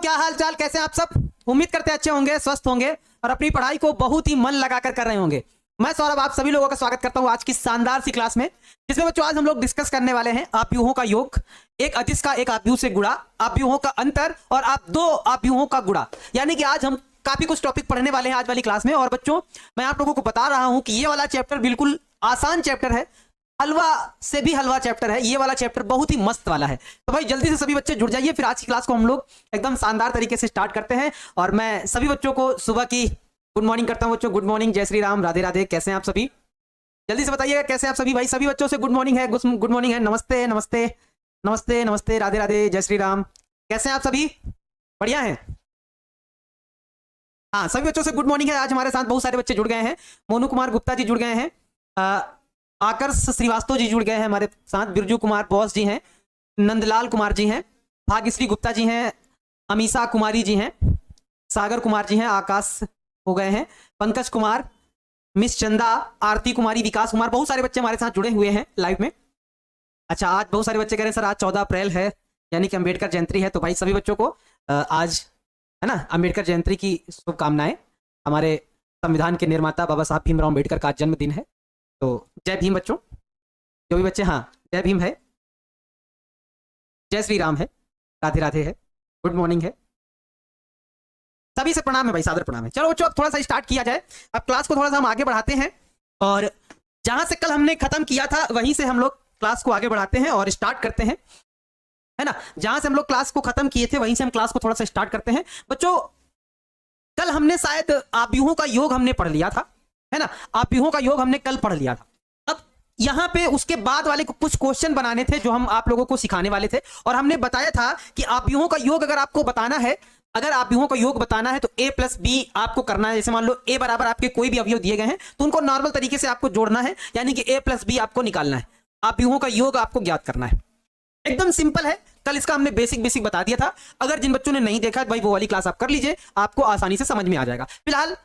क्या हाल चाल, कैसे आप सब? उम्मीद करते हैं अच्छे होंगे, स्वस्थ होंगे और अपनी पढ़ाई को बहुत ही मन लगाकर कर रहे होंगे। मैं सौरभ आप सभी लोगों का स्वागत करता हूं आज की शानदार सी क्लास में, जिसमें बच्चों आज हम लोग डिस्कस करने वाले हैं आव्यूहों का योग, एक अदिश का एक आव्यूह से गुणा, आव्यूहों का अंतर और आप दो आव्यूहों का गुणा। यानी कि आज हम काफी कुछ टॉपिक पढ़ने वाले हैं आज वाली क्लास में। और बच्चों मैं आप लोगों को बता रहा हूं कि ये वाला चैप्टर बिल्कुल आसान चैप्टर है, हलवा से भी हलवा चैप्टर है। ये वाला चैप्टर बहुत ही मस्त वाला है। तो भाई जल्दी से सभी बच्चे जुड़ जाइए, फिर आज की क्लास को हम लोग एकदम शानदार तरीके से स्टार्ट करते हैं। और मैं सभी बच्चों को सुबह की गुड मॉर्निंग करता हूं। बच्चों गुड मॉर्निंग, जय श्री राम, राधे राधे। कैसे हैं आप सभी? जल्दी से बताइएगा कैसे आप सभी। भाई सभी बच्चों से गुड मॉर्निंग है, गुड मॉर्निंग है, नमस्ते नमस्ते नमस्ते नमस्ते, राधे राधे, जय श्री राम। कैसे हैं आप सभी? बढ़िया हैं? हाँ सभी बच्चों से गुड मॉर्निंग है। आज हमारे साथ बहुत सारे बच्चे जुड़ गए हैं। मोनू कुमार गुप्ता जी जुड़ गए हैं, आकर्ष श्रीवास्तव जी जुड़ गए हैं हमारे साथ, बिरजू कुमार बोस जी हैं, नंदलाल कुमार जी हैं, भाग्यश्री गुप्ता जी हैं, अमीषा कुमारी जी हैं, सागर कुमार जी हैं, आकाश हो गए हैं, पंकज कुमार, मिस चंदा, आरती कुमारी, विकास कुमार, बहुत सारे बच्चे हमारे साथ जुड़े हुए हैं लाइव में। अच्छा आज बहुत सारे बच्चे कह रहे हैं सर आज 14 अप्रैल है यानी कि अम्बेडकर जयंती है। तो भाई सभी बच्चों को आज है ना अम्बेडकर जयंती की शुभकामनाएं। हमारे संविधान के निर्माता बाबा साहब भीमराव अम्बेडकर का जन्मदिन है, तो जय भीम बच्चों। जो भी बच्चे, हाँ जय भीम है, जय श्री राम है, राधे राधे है, गुड मॉर्निंग है, सभी से प्रणाम है भाई, सादर प्रणाम है। चलो बच्चों अब थोड़ा सा स्टार्ट किया जाए। अब क्लास को थोड़ा सा हम आगे बढ़ाते हैं और जहां से कल हमने खत्म किया था वहीं से हम लोग क्लास को आगे बढ़ाते हैं और स्टार्ट करते हैं, है ना। जहां से हम लोग क्लास को खत्म किए थे वहीं से हम क्लास को थोड़ा सा स्टार्ट करते हैं। बच्चों कल हमने शायद आव्यूहों का योग हमने पढ़ लिया था, है ना। आव्यूहों का योग हमने कल पढ़ लिया था। अब यहां पे उसके बाद वाले कुछ क्वेश्चन बनाने थे जो हम आप लोगों को सिखाने वाले थे। और हमने बताया था कि आव्यूहों का योग अगर आपको बताना है, अगर आव्यूहों का योग बताना है तो a प्लस बी आपको करना है। जैसे मान लो a बराबर आपके कोई भी अवयव दिए गए हैं तो उनको नॉर्मल तरीके से आपको जोड़ना है, यानी कि a प्लस बी आपको निकालना है। आव्यूहों का योग आपको ज्ञात करना है, एकदम सिंपल है। कल इसका हमने बेसिक बता दिया था। अगर जिन बच्चों ने नहीं देखा भाई वो वाली क्लास आप कर लीजिए, आपको आसानी से समझ में आ जाएगा। फिलहाल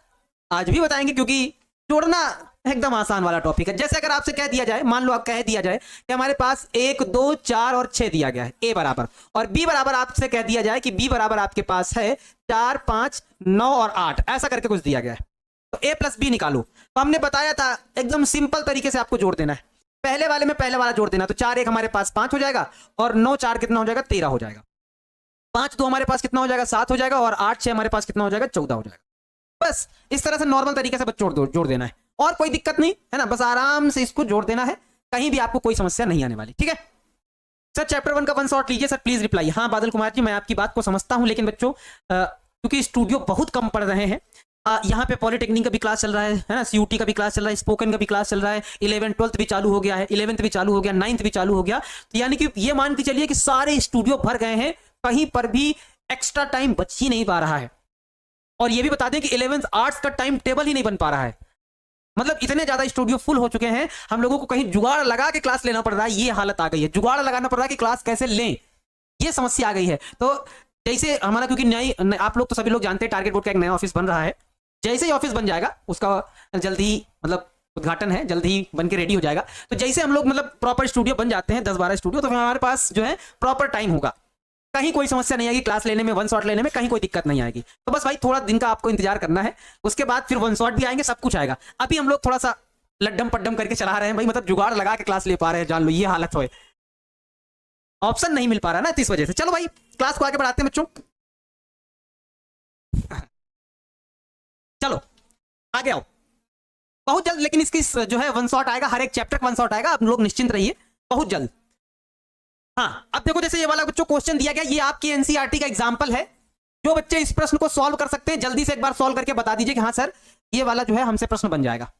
आज भी बताएंगे क्योंकि जोड़ना एकदम आसान वाला टॉपिक है। जैसे अगर आपसे कह दिया जाए, मान लो आप कह दिया जाए कि हमारे पास 1 2 4 और 6 दिया गया है a बराबर, और b बराबर आपसे कह दिया जाए कि b बराबर आपके पास है 4 5 9 और 8, ऐसा करके कुछ दिया गया है, तो a प्लस बी निकालो। तो हमने बताया था एकदम सिंपल तरीके से आपको जोड़ देना है। पहले वाले में पहले वाला जोड़ देना, तो 4 1 हमारे पास 5 हो जाएगा और 9 4 कितना हो जाएगा 13 हो जाएगा, 5 2 हमारे पास कितना हो जाएगा 7 हो जाएगा और 8 6 हमारे पास कितना हो जाएगा 14 हो जाएगा। बस इस तरह से नॉर्मल तरीके से बस जोड़ देना है और कोई दिक्कत नहीं है ना, बस आराम से इसको जोड़ देना है, कहीं भी आपको कोई समस्या नहीं आने वाली। ठीक है सर, चैप्टर 1 का 1 शॉट लीजिए सर, प्लीज रिप्लाई। हाँ बादल कुमार जी मैं आपकी बात को समझता हूं, लेकिन बच्चों क्योंकि स्टूडियो बहुत कम पढ़ रहे हैं, यहाँ पे पॉलिटेक्निक का भी क्लास चल रहा है ना, सीयूटी का भी क्लास चल रहा है, स्पोकन का भी क्लास चल रहा है, 11 12th भी चालू हो गया है, 11th भी चालू हो गया, 9th भी चालू हो गया। तो यानी कि ये मान के चलिए कि सारे स्टूडियो भर गए हैं, कहीं पर भी एक्स्ट्रा टाइम बच ही नहीं पा रहा है। और ये भी बता दें कि 11th आर्ट्स का टाइम टेबल ही नहीं बन पा रहा है, मतलब इतने ज्यादा स्टूडियो फुल हो चुके हैं, हम लोगों को कहीं जुगाड़ लगा के क्लास लेना पड़ रहा है। ये हालत आ गई है, जुगाड़ लगाना पड़ रहा है कि क्लास कैसे लें, ये समस्या आ गई है। तो जैसे हमारा क्योंकि नई, आप लोग तो सभी लोग जानते हैं टारगेट बोर्ड का एक नया ऑफिस बन रहा है, जैसे ही ऑफिस बन जाएगा उसका जल्दी ही मतलब उद्घाटन है, जल्दी ही बन के रेडी हो जाएगा। तो जैसे हम लोग मतलब प्रॉपर स्टूडियो बन जाते हैं 10-12 स्टूडियो, तो फिर हमारे पास जो है प्रॉपर टाइम होगा, कहीं कोई समस्या नहीं आएगी, क्लास लेने में 1 शॉट लेने में कहीं कोई दिक्कत नहीं आएगी। तो बस भाई थोड़ा दिन का आपको इंतजार करना है, उसके बाद फिर 1 शॉट भी आएंगे, सब कुछ आएगा। अभी हम लोग थोड़ा सा लड्डम पड्डम करके चला रहे हैं भाई, मतलब जुगाड़ लगा के क्लास ले पा रहे हैं, जान लो ये हालत हो, ऑप्शन नहीं मिल पा रहा ना, तो इस वजह से। चलो भाई क्लास को आगे बढ़ाते हैं बच्चों, चलो आगे आओ बहुत जल्द। लेकिन इसकी जो है 1 शॉट आएगा, हर एक चैप्टर का 1 शॉट आएगा, आप लोग निश्चिंत रहिए बहुत जल्द। हाँ अब देखो जैसे ये वाला बच्चों क्वेश्चन दिया गया, ये आपकी एनसीईआरटी का एग्जांपल है। जो बच्चे इस प्रश्न को सॉल्व कर सकते हैं जल्दी से एक बार सॉल्व करके बता दीजिए कि हाँ सर ये वाला जो है हमसे प्रश्न बन जाएगा।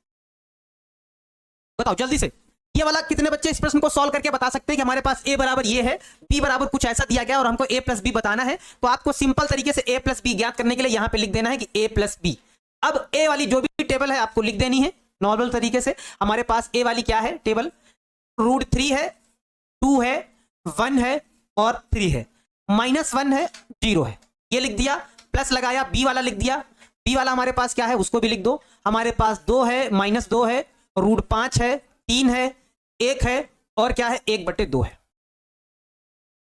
बताओ जल्दी से, ये वाला कितने बच्चे इस प्रश्न को सॉल्व करके बता सकते हैं कि हमारे पास a बराबर ये है, b बराबर कुछ ऐसा दिया गया और हमको a प्लस बी बताना है। तो आपको सिंपल तरीके से a प्लस बी ज्ञात करने के लिए यहां पे लिख देना है कि a प्लस बी। अब a वाली जो भी टेबल है आपको लिख देनी है नॉर्मल तरीके से। हमारे पास a वाली क्या है टेबल, √3 है, 2 है, 1 है और 3 है, -1 है, 0 है, ये लिख दिया। प्लस लगाया, b वाला लिख दिया, b वाला हमारे पास क्या है उसको भी लिख दो। हमारे पास 2 है, -2 है, √5 है, 3 है, 1 है और क्या है 1/2 है,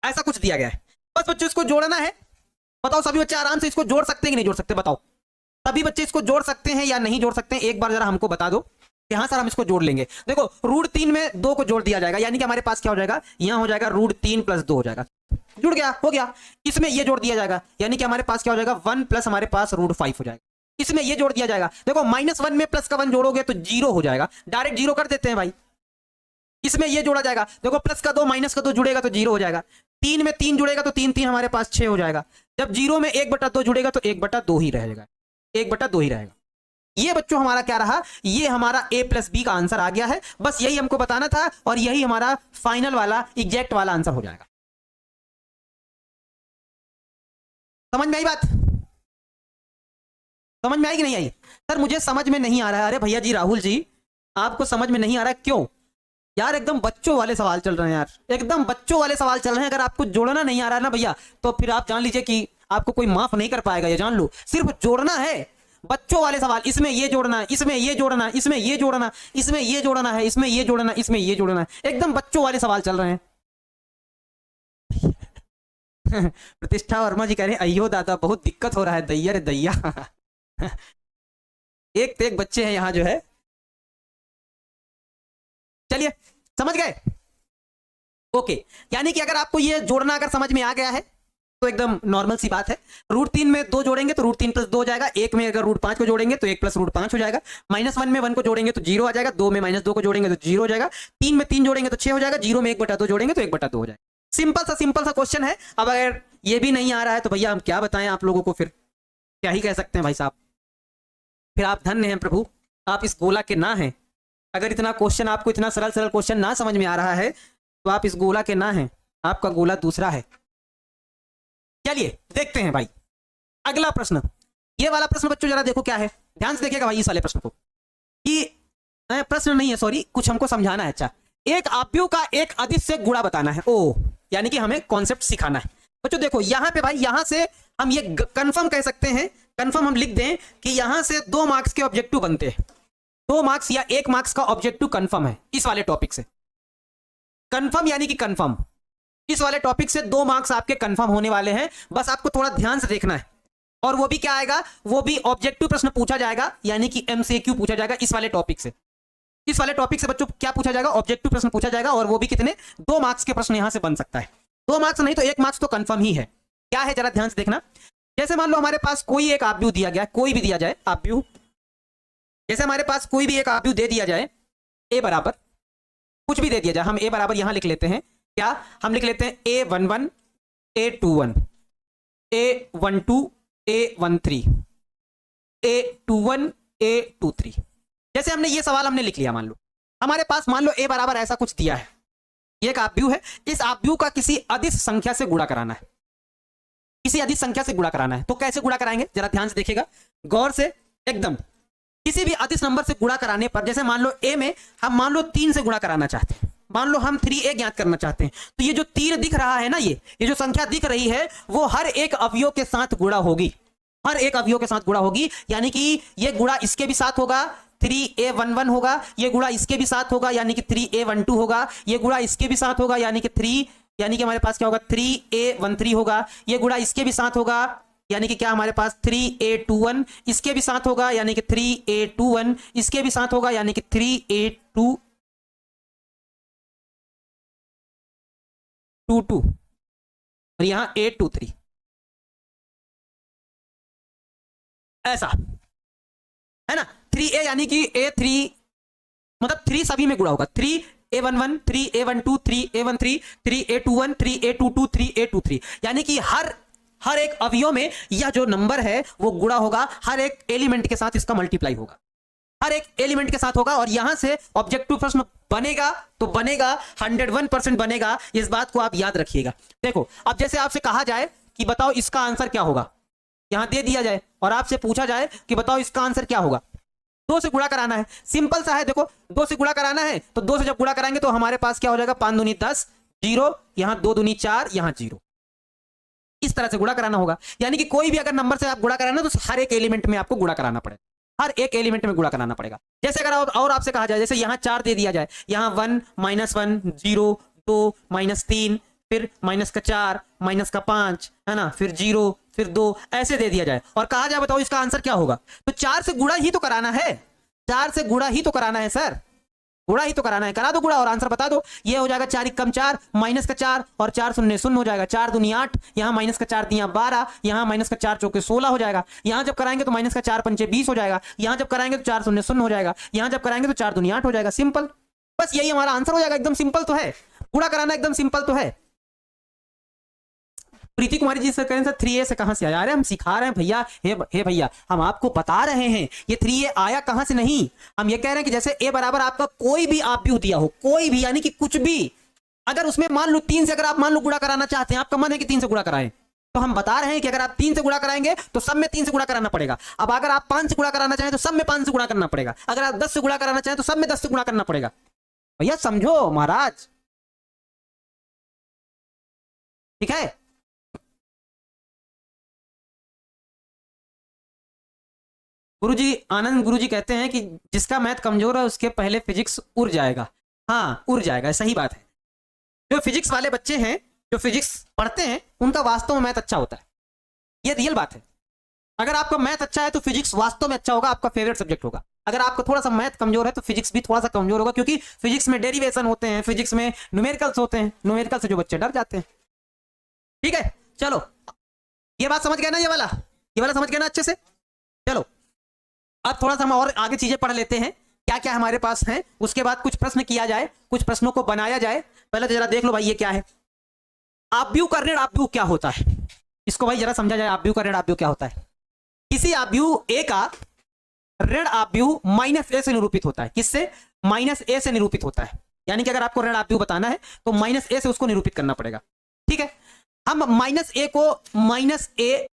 ऐसा कुछ दिया गया है। बस बच्चों इसको जोड़ना है बताओ सभी बच्चे आराम से इसको जोड़ सकते हैं कि नहीं जोड़ सकते? बताओ सभी बच्चे इसको जोड़ सकते हैं या नहीं जोड़ सकते हैं? एक बार जरा हमको बता दो कि हाँ सर हम इसको जोड़ लेंगे। देखो √3 में 2 को जोड़ दिया जाएगा, यानी कि हमारे पास क्या हो जाएगा, यहाँ हो जाएगा √3 + 2 हो जाएगा, जुड़ गया, हो गया। इसमें ये जोड़ दिया जाएगा, यानी कि हमारे पास क्या हो जाएगा 1 प्लस हमारे पास √5 हो जाएगा। इसमें ये जोड़ दिया जाएगा, देखो -1 में प्लस का 1 जोड़ोगे तो 0 हो जाएगा, डायरेक्ट 0 कर देते हैं भाई। इसमें ये जोड़ा जाएगा, देखो प्लस का 2 माइनस का 2 जुड़ेगा तो 0 हो जाएगा। 3 में 3 जुड़ेगा तो 3 3 हमारे पास 6 हो जाएगा। जब 0 में 1/2 जुड़ेगा तो 1/2 ही रहेगा, 1/2 ही रहेगा। ये बच्चों हमारा क्या रहा, ये हमारा A + B का आंसर आ गया है। बस यही हमको बताना था और यही हमारा फाइनल वाला एग्जैक्ट वाला आंसर हो जाएगा। समझ में आई बात? समझ में आई कि नहीं आई? सर मुझे समझ में नहीं आ रहा है। अरे भैया जी, राहुल जी आपको समझ में नहीं आ रहा है, क्यों यार? एकदम बच्चों वाले सवाल चल रहे हैं यार, एकदम बच्चों वाले सवाल चल रहे हैं। अगर आपको जोड़ना नहीं आ रहा है ना भैया, तो फिर आप जान लीजिए कि आपको कोई माफ नहीं कर पाएगा, ये जान लो। सिर्फ जोड़ना है, बच्चों वाले सवाल, इसमें ये जोड़ना है, इसमें ये जोड़ना, इसमें ये जोड़ना, इसमें ये जोड़ना है, इसमें ये जोड़ना, इसमें ये जोड़ना है, एकदम बच्चों वाले सवाल चल रहे हैं। प्रतिष्ठा वर्मा जी कह रहे हैं अयो दादा बहुत दिक्कत हो रहा है, दैया रे दैया। एक तो एक बच्चे हैं यहाँ जो है। चलिए समझ गए? ओके, यानी कि अगर आपको ये जोड़ना अगर समझ में आ गया है तो एकदम नॉर्मल सी बात है। √3 में 2 जोड़ेंगे तो √3 + 2 हो जाएगा। 1 में अगर √5 को जोड़ेंगे तो 1 + √5 हो जाएगा। -1 में 1 को जोड़ेंगे तो 0 आ जाएगा। 2 में -2 को जोड़ेंगे तो 0 हो जाएगा। 3 में 3 जोड़ेंगे तो 6 हो जाएगा। 0 में 1/2 जोड़ेंगे तो 1/2 हो जाएगा। सिंपल सा क्वेश्चन है। अब अगर ये भी नहीं आ रहा है तो भैया हम क्या बताएं आप लोगों को, फिर क्या ही कह सकते हैं भाई साहब। फिर आप धन्य हैं प्रभु, आप इस गोला के ना हैं। अगर इतना क्वेश्चन आपको, इतना सरल क्वेश्चन ना समझ में आ रहा है तो आप इस गोला के ना हैं, आपका गोला दूसरा है। चलिए देखते हैं भाई अगला प्रश्न। ये वाला प्रश्न बच्चों जरा देखो क्या है, ध्यान से देखिएगा भाई इस वाले प्रश्न को। कि प्रश्न नहीं है, सॉरी, कुछ हमको समझाना है। अच्छा, एक आव्यूह का एक अदिश से गुणा बताना है। ओ, यानी कि हमें कॉन्सेप्ट सिखाना है। बच्चों देखो यहां पे भाई, यहां से हम ये कंफर्म कह सकते हैं, कंफर्म हम लिख दें कि यहां से 2 मार्क्स के ऑब्जेक्टिव बनते हैं। 2 मार्क्स या 1 मार्क्स का ऑब्जेक्टिव कंफर्म है इस वाले टॉपिक से। कंफर्म यानी कि कंफर्म, इस वाले टॉपिक से 2 मार्क्स आपके कंफर्म होने वाले हैं। बस आपको थोड़ा ध्यान से देखना है। और वो भी क्या आएगा, वो भी ऑब्जेक्टिव प्रश्न पूछा जाएगा, यानी कि MCQ पूछा जाएगा इस वाले टॉपिक से। इस वाले टॉपिक से बच्चों क्या पूछा जाएगा, ऑब्जेक्टिव प्रश्न पूछा जाएगा। और वो भी कितने, 2 मार्क्स के प्रश्न यहां से बन सकता है। 2 मार्क्स नहीं तो 1 मार्क्स तो कंफर्म ही है। क्या है जरा ध्यान से देखना। जैसे मान लो हमारे पास कोई एक आव्यूह दिया गया, कोई भी दिया जाए आव्यूह, जैसे हमारे पास कोई भी एक आव्यूह दे दिया जाए, A बराबर कुछ भी दे दिया जाए, हम A बराबर यहां लिख लेते हैं। क्या हम लिख लेते हैं, A11 A21 A12 A13 A21 A23। जैसे हमने ये सवाल हमने लिख लिया, मान लो हमारे पास, मान लो A बराबर ऐसा कुछ दिया है, ये एक आव्यूह है। इस आव्यूह का किसी अदिश संख्या से गुणा कराना है, किसी अदिश संख्या से गुणा कराना है। तो कैसे गुणा कराएंगे जरा ध्यान से देखिएगा, गौर से एकदम। किसी भी अदिश नंबर से गुणा कराने पर, जैसे मान लो A में हम मान लो 3 से गुणा कराना चाहते हैं, मान लो हम 3A ज्ञात करना चाहते हैं, तो ये जो तीर दिख रहा है ना, ये जो संख्या दिख रही है, वो हर एक अवयव के साथ गुणा होगी, हर एक अवयव के साथ गुणा होगी। यानी कि ये गुणा इसके भी साथ होगा, 3A11 होगा, ये गुणा इसके भी साथ होगा, यानी कि 3A12 होगा, ये गुणा इसके भी साथ होगा, यानी कि 3, यानी कि हमारे पास क्या होगा 3A13 होगा, ये गुणा इसके भी साथ होगा, यानी कि क्या हमारे पास 3A21, इसके भी साथ होगा, यानी कि 3A21, इसके भी साथ होगा, यानी कि 3A22 और यहां A23। ऐसा है ना, 3A यानी कि A3, मतलब 3 सभी में गुणा होगा, 3A11 3A12 3A13 3A21 3A22 3A23, यानी कि हर एक अवयव में यह जो नंबर है वो गुणा होगा, हर एक एलिमेंट के साथ इसका मल्टीप्लाई होगा, हर एक एलिमेंट के साथ होगा। और यहां से ऑब्जेक्टिव प्रश्न बनेगा तो बनेगा, 101% बनेगा, इस बात को आप याद रखिएगा। देखो अब जैसे आपसे कहा जाए कि बताओ इसका आंसर क्या होगा, यहां दे दिया जाए और आपसे पूछा जाए कि बताओ इसका आंसर क्या होगा, 2 से गुणा कराना है, सिंपल सा है। देखो 2 से गुणा कराना है तो 2 से जब गुणा कराएंगे तो हमारे पास क्या हो जाएगा, 5 दूनी 10, 0, यहां 2 दूनी 4, यहां 0, इस तरह से गुणा कराना होगा। यानी कि कोई भी अगर नंबर से आप गुणा कराना तो हर एक एलिमेंट में आपको गुणा कराना पड़ेगा, हर एक एलिमेंट में गुणा कराना पड़ेगा। जैसे अगर और आपसे कहा जाए, जैसे यहां 4 दे दिया जाए, यहां 1 -1 0 2 -3, फिर -4 -5 है ना, फिर 0 फिर 2 ऐसे दे दिया जाए और कहा जाए बताओ इसका आंसर क्या होगा, तो 4 से गुणा ही तो कराना है, 4 से गुणा ही तो कराना है सर, गुणा ही तो कराना है, करा दो गुणा और आंसर बता दो। ये हो जाएगा 4 कम 4 माइनस का 4 और 4 शून्य शून्य हो जाएगा, 4 दूनी 8, यहाँ माइनस का 4 दिया 12, यहाँ माइनस का 4 चौके 16 हो जाएगा, यहाँ जब कराएंगे तो माइनस का 4 पंचे 20 हो जाएगा, यहाँ जब कराएंगे तो 4 शून्य शून्य हो जाएगा, यहाँ जब कराएंगे तो 4 दूनी 8 हो जाएगा। सिंपल, बस यही हमारा आंसर हो जाएगा, एकदम सिंपल तो है, गुणा कराना एकदम सिंपल तो है। प्रीति कुमारी जी से कहें सर 3a से कहां से आया, अरे हम सिखा रहे हैं भैया, हे भैया हम आपको बता रहे हैं ये 3a आया कहां से, नहीं हम ये कह रहे हैं कि जैसे a बराबर आपका कोई भी आप भी दिया हो, कोई भी यानी कि कुछ भी, अगर उसमें मान लो 3 से अगर आप मान लो गुणा कराना चाहते हैं, आपका मन है कि 3 से गुणा कराएं, तो हम बता रहे हैं कि अगर आप 3 से गुणा कराएंगे तो सब में 3 से गुणा कराना पड़ेगा। अब अगर आप 5 से गुणा कराना चाहें तो सब में 5 से गुणा करना पड़ेगा, अगर आप 10 से गुणा कराना चाहें तो सब में 10 से गुणा करना पड़ेगा। भैया समझो महाराज, ठीक है। गुरुजी आनंद गुरुजी कहते हैं कि जिसका मैथ कमजोर है उसके पहले फिजिक्स उड़ जाएगा, हाँ उड़ जाएगा, सही बात है। जो फिजिक्स वाले बच्चे हैं, जो फिजिक्स पढ़ते हैं, उनका वास्तव में मैथ अच्छा होता है, ये रियल बात है। अगर आपका मैथ अच्छा है तो फिजिक्स वास्तव में अच्छा होगा, आपका फेवरेट सब्जेक्ट होगा। अगर आपका थोड़ा सा मैथ कमजोर है तो फिजिक्स भी थोड़ा सा कमजोर होगा, क्योंकि फिजिक्स में डेरिवेशन होते हैं, फिजिक्स में न्यूमेरिकल्स होते हैं, न्यूमेरिकल से जो बच्चे डर जाते हैं। ठीक है, चलो ये बात समझ गए ना, ये वाला समझ गए ना अच्छे से। चलो अब थोड़ा सा हम और आगे चीजें पढ़ लेते हैं, क्या क्या हमारे पास है, उसके बाद कुछ प्रश्न किया जाए, कुछ प्रश्नों को बनाया जाए। पहले तो जरा देख लो भाई ये क्या है, आव्यूह का ऋण आव्यूह क्या होता है, इसको भाई जरा समझा जाए। आव्यूह का ऋण आव्यूह क्या होता है, किसी आव्यूह ए का ऋण आव्यूह माइनस ए से निरूपित होता है, किससे, माइनस ए से निरूपित होता है, यानी कि अगर आपको ऋण आव्यूह बताना है तो माइनस ए से उसको निरूपित करना पड़ेगा। ठीक है, हम माइनस ए को माइनस ए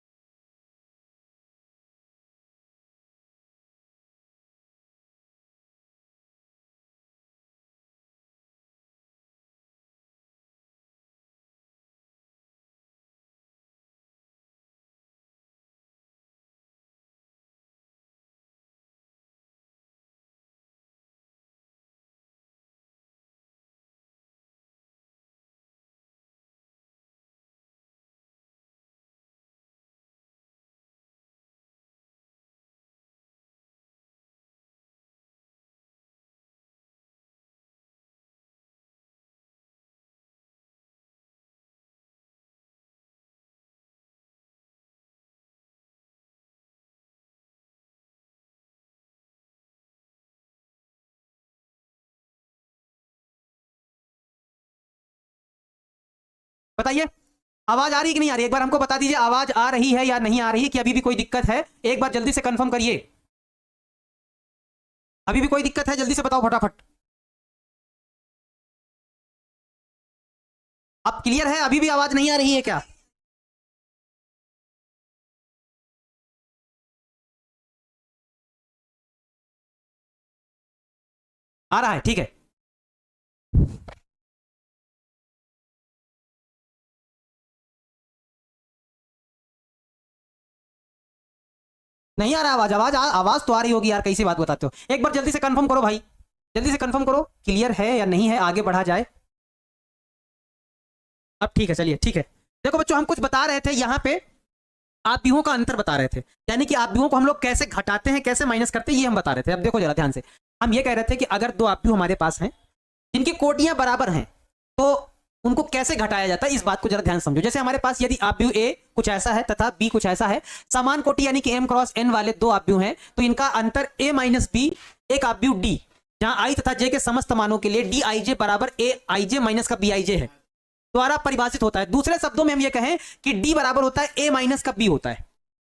बताइए आवाज आ रही है कि नहीं आ रही, एक बार हमको बता दीजिए आवाज आ रही है या नहीं आ रही है, कि अभी भी कोई दिक्कत है, एक बार जल्दी से कंफर्म करिए। अभी भी कोई दिक्कत है, जल्दी से बताओ फटाफट। अब क्लियर है, अभी भी आवाज नहीं आ रही है क्या? आ रहा है, ठीक है। नहीं आ रहा आवाज, आवाज तो आ रही होगी यार, कैसी बात बताते हो, एक बार जल्दी से कंफर्म करो भाई, जल्दी से कंफर्म करो क्लियर है या नहीं है, आगे बढ़ा जाए। अब ठीक है, चलिए ठीक है। देखो बच्चों हम कुछ बता रहे थे यहाँ पे, आव्यूहों का अंतर बता रहे थे, यानी कि आव्यूहों को हम लोग कैसे घटाते हैं, कैसे माइनस करते हैं, ये हम बता रहे थे। अब देखो जरा ध्यान से, हम ये कह रहे थे कि अगर दो आव्यूह हमारे पास हैं जिनकी कोटियां बराबर हैं तो उनको कैसे घटाया जाता है, इस बात को जरा ध्यान समझो। जैसे हमारे पास यदि आव्यूह ए कुछ ऐसा है तथा बी कुछ ऐसा है, समान कोटि यानी कि m क्रॉस n वाले दो आव्यूह हैं, तो इनका अंतर a माइनस बी, एक आव्यूह d जहां i तथा j के समस्त मानों के लिए डी आई जे बराबर ए आई जे माइनस का बी आई जे है, द्वारा परिभाषित होता है। दूसरे शब्दों में हम ये कहें कि d बराबर होता है a माइनस का b होता है,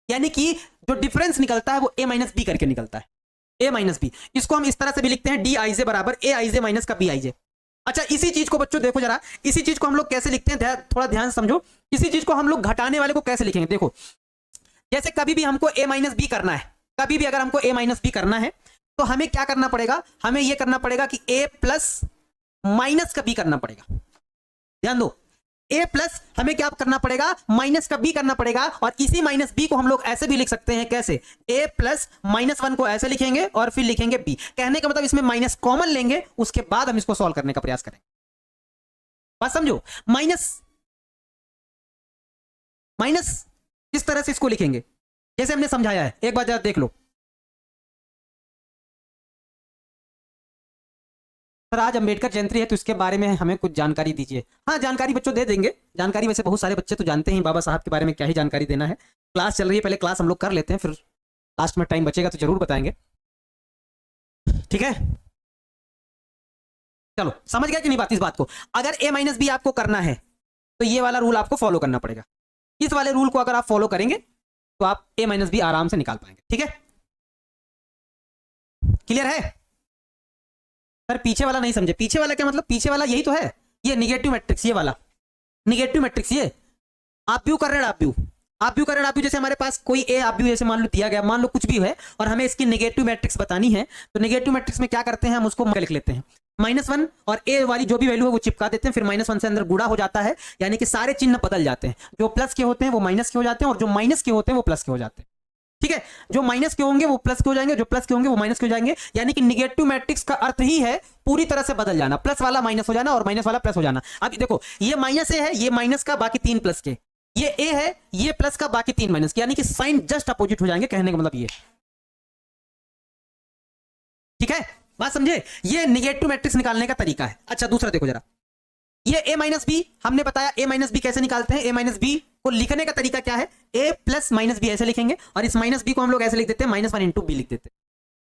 यानी कि जो डिफरेंस निकलता है वो a माइनस बी करके निकलता है, a माइनस बी। इसको हम इस तरह से भी लिखते हैं डी आई जे बराबर ए आई जे माइनस का बी आई जे। अच्छा इसी चीज को बच्चों देखो जरा, इसी चीज को हम लोग कैसे लिखते हैं, थोड़ा ध्यान समझो। इसी चीज को हम लोग घटाने वाले को कैसे लिखेंगे, देखो जैसे कभी भी हमको a माइनस बी करना है, कभी भी अगर हमको a माइनस बी करना है तो हमें क्या करना पड़ेगा, हमें यह करना पड़ेगा कि a प्लस माइनस का बी करना पड़ेगा। ध्यान दो, a प्लस हमें क्या करना पड़ेगा, माइनस का b करना पड़ेगा, और इसी माइनस b को हम लोग ऐसे भी लिख सकते हैं, कैसे, a प्लस माइनस 1 को ऐसे लिखेंगे और फिर लिखेंगे b। कहने का मतलब इसमें माइनस कॉमन लेंगे, उसके बाद हम इसको सॉल्व करने का प्रयास करेंगे। बात समझो, माइनस किस तरह से इसको लिखेंगे जैसे हमने समझाया है, एक बार जरा देख लो। सर आज अंबेडकर जयंती है तो इसके बारे में हमें कुछ जानकारी दीजिए। हाँ जानकारी बच्चों दे देंगे, जानकारी वैसे बहुत सारे बच्चे तो जानते हैं बाबा साहब के बारे में, क्या ही जानकारी देना है। क्लास चल रही है, पहले क्लास हम लोग कर लेते हैं, फिर लास्ट में टाइम बचेगा तो जरूर बताएंगे, ठीक है। चलो समझ गया कि नहीं बात इस बात को। अगर a माइनस बी आपको करना है तो ये वाला रूल आपको फॉलो करना पड़ेगा। इस वाले रूल को अगर आप फॉलो करेंगे तो आप a माइनस बी आराम से निकाल पाएंगे, ठीक है। क्लियर है सर? पीछे वाला नहीं समझे, पीछे वाला क्या मतलब? पीछे वाला यही तो है, ये निगेटिव मैट्रिक्स, ये वाला निगेटिव मैट्रिक्स, ये आप व्यू कर रहे हैं, आप व्यू कर रहे हैं। जैसे हमारे पास कोई ए आप व्यू जैसे मान लो दिया गया, मान लो कुछ भी है और हमें इसकी नेगेटिव मैट्रिक्स बतानी है, तो नेगेटिव मैट्रिक्स में क्या करते हैं हम उसको लिख लेते हैं -1 और ए वाली जो भी वैल्यू है वो चिपका देते हैं, फिर -1 से अंदर गुणा हो जाता है, यानी कि सारे चिन्ह बदल जाते हैं। जो प्लस के होते हैं वो माइनस के हो जाते हैं और जो माइनस के होते हैं वो प्लस के हो जाते हैं, ठीक है। जो माइनस के होंगे वो प्लस के हो जाएंगे, जो प्लस के होंगे वो माइनस के हो जाएंगे। यानी कि निगेटिव मैट्रिक्स का अर्थ ही है पूरी तरह से बदल जाना, प्लस वाला माइनस हो जाना और माइनस वाला प्लस हो जाना। अब देखो ये माइनस ए है, ये माइनस का, बाकी 3 प्लस के, ये ए है, ये प्लस का, बाकी 3 माइनस के, यानी कि साइन जस्ट अपोजिट हो जाएंगे, कहने का मतलब ये, ठीक है। बात समझे? ये निगेटिव मैट्रिक्स निकालने का तरीका है। अच्छा दूसरा देखो जरा, ये a माइनस बी हमने बताया, a माइनस बी कैसे निकालते हैं। a माइनस बी को लिखने का तरीका क्या है, a प्लस माइनस बी ऐसे लिखेंगे और इस माइनस बी को हम लोग ऐसे लिख देते हैं -1 इंटू बी लिख देते हैं,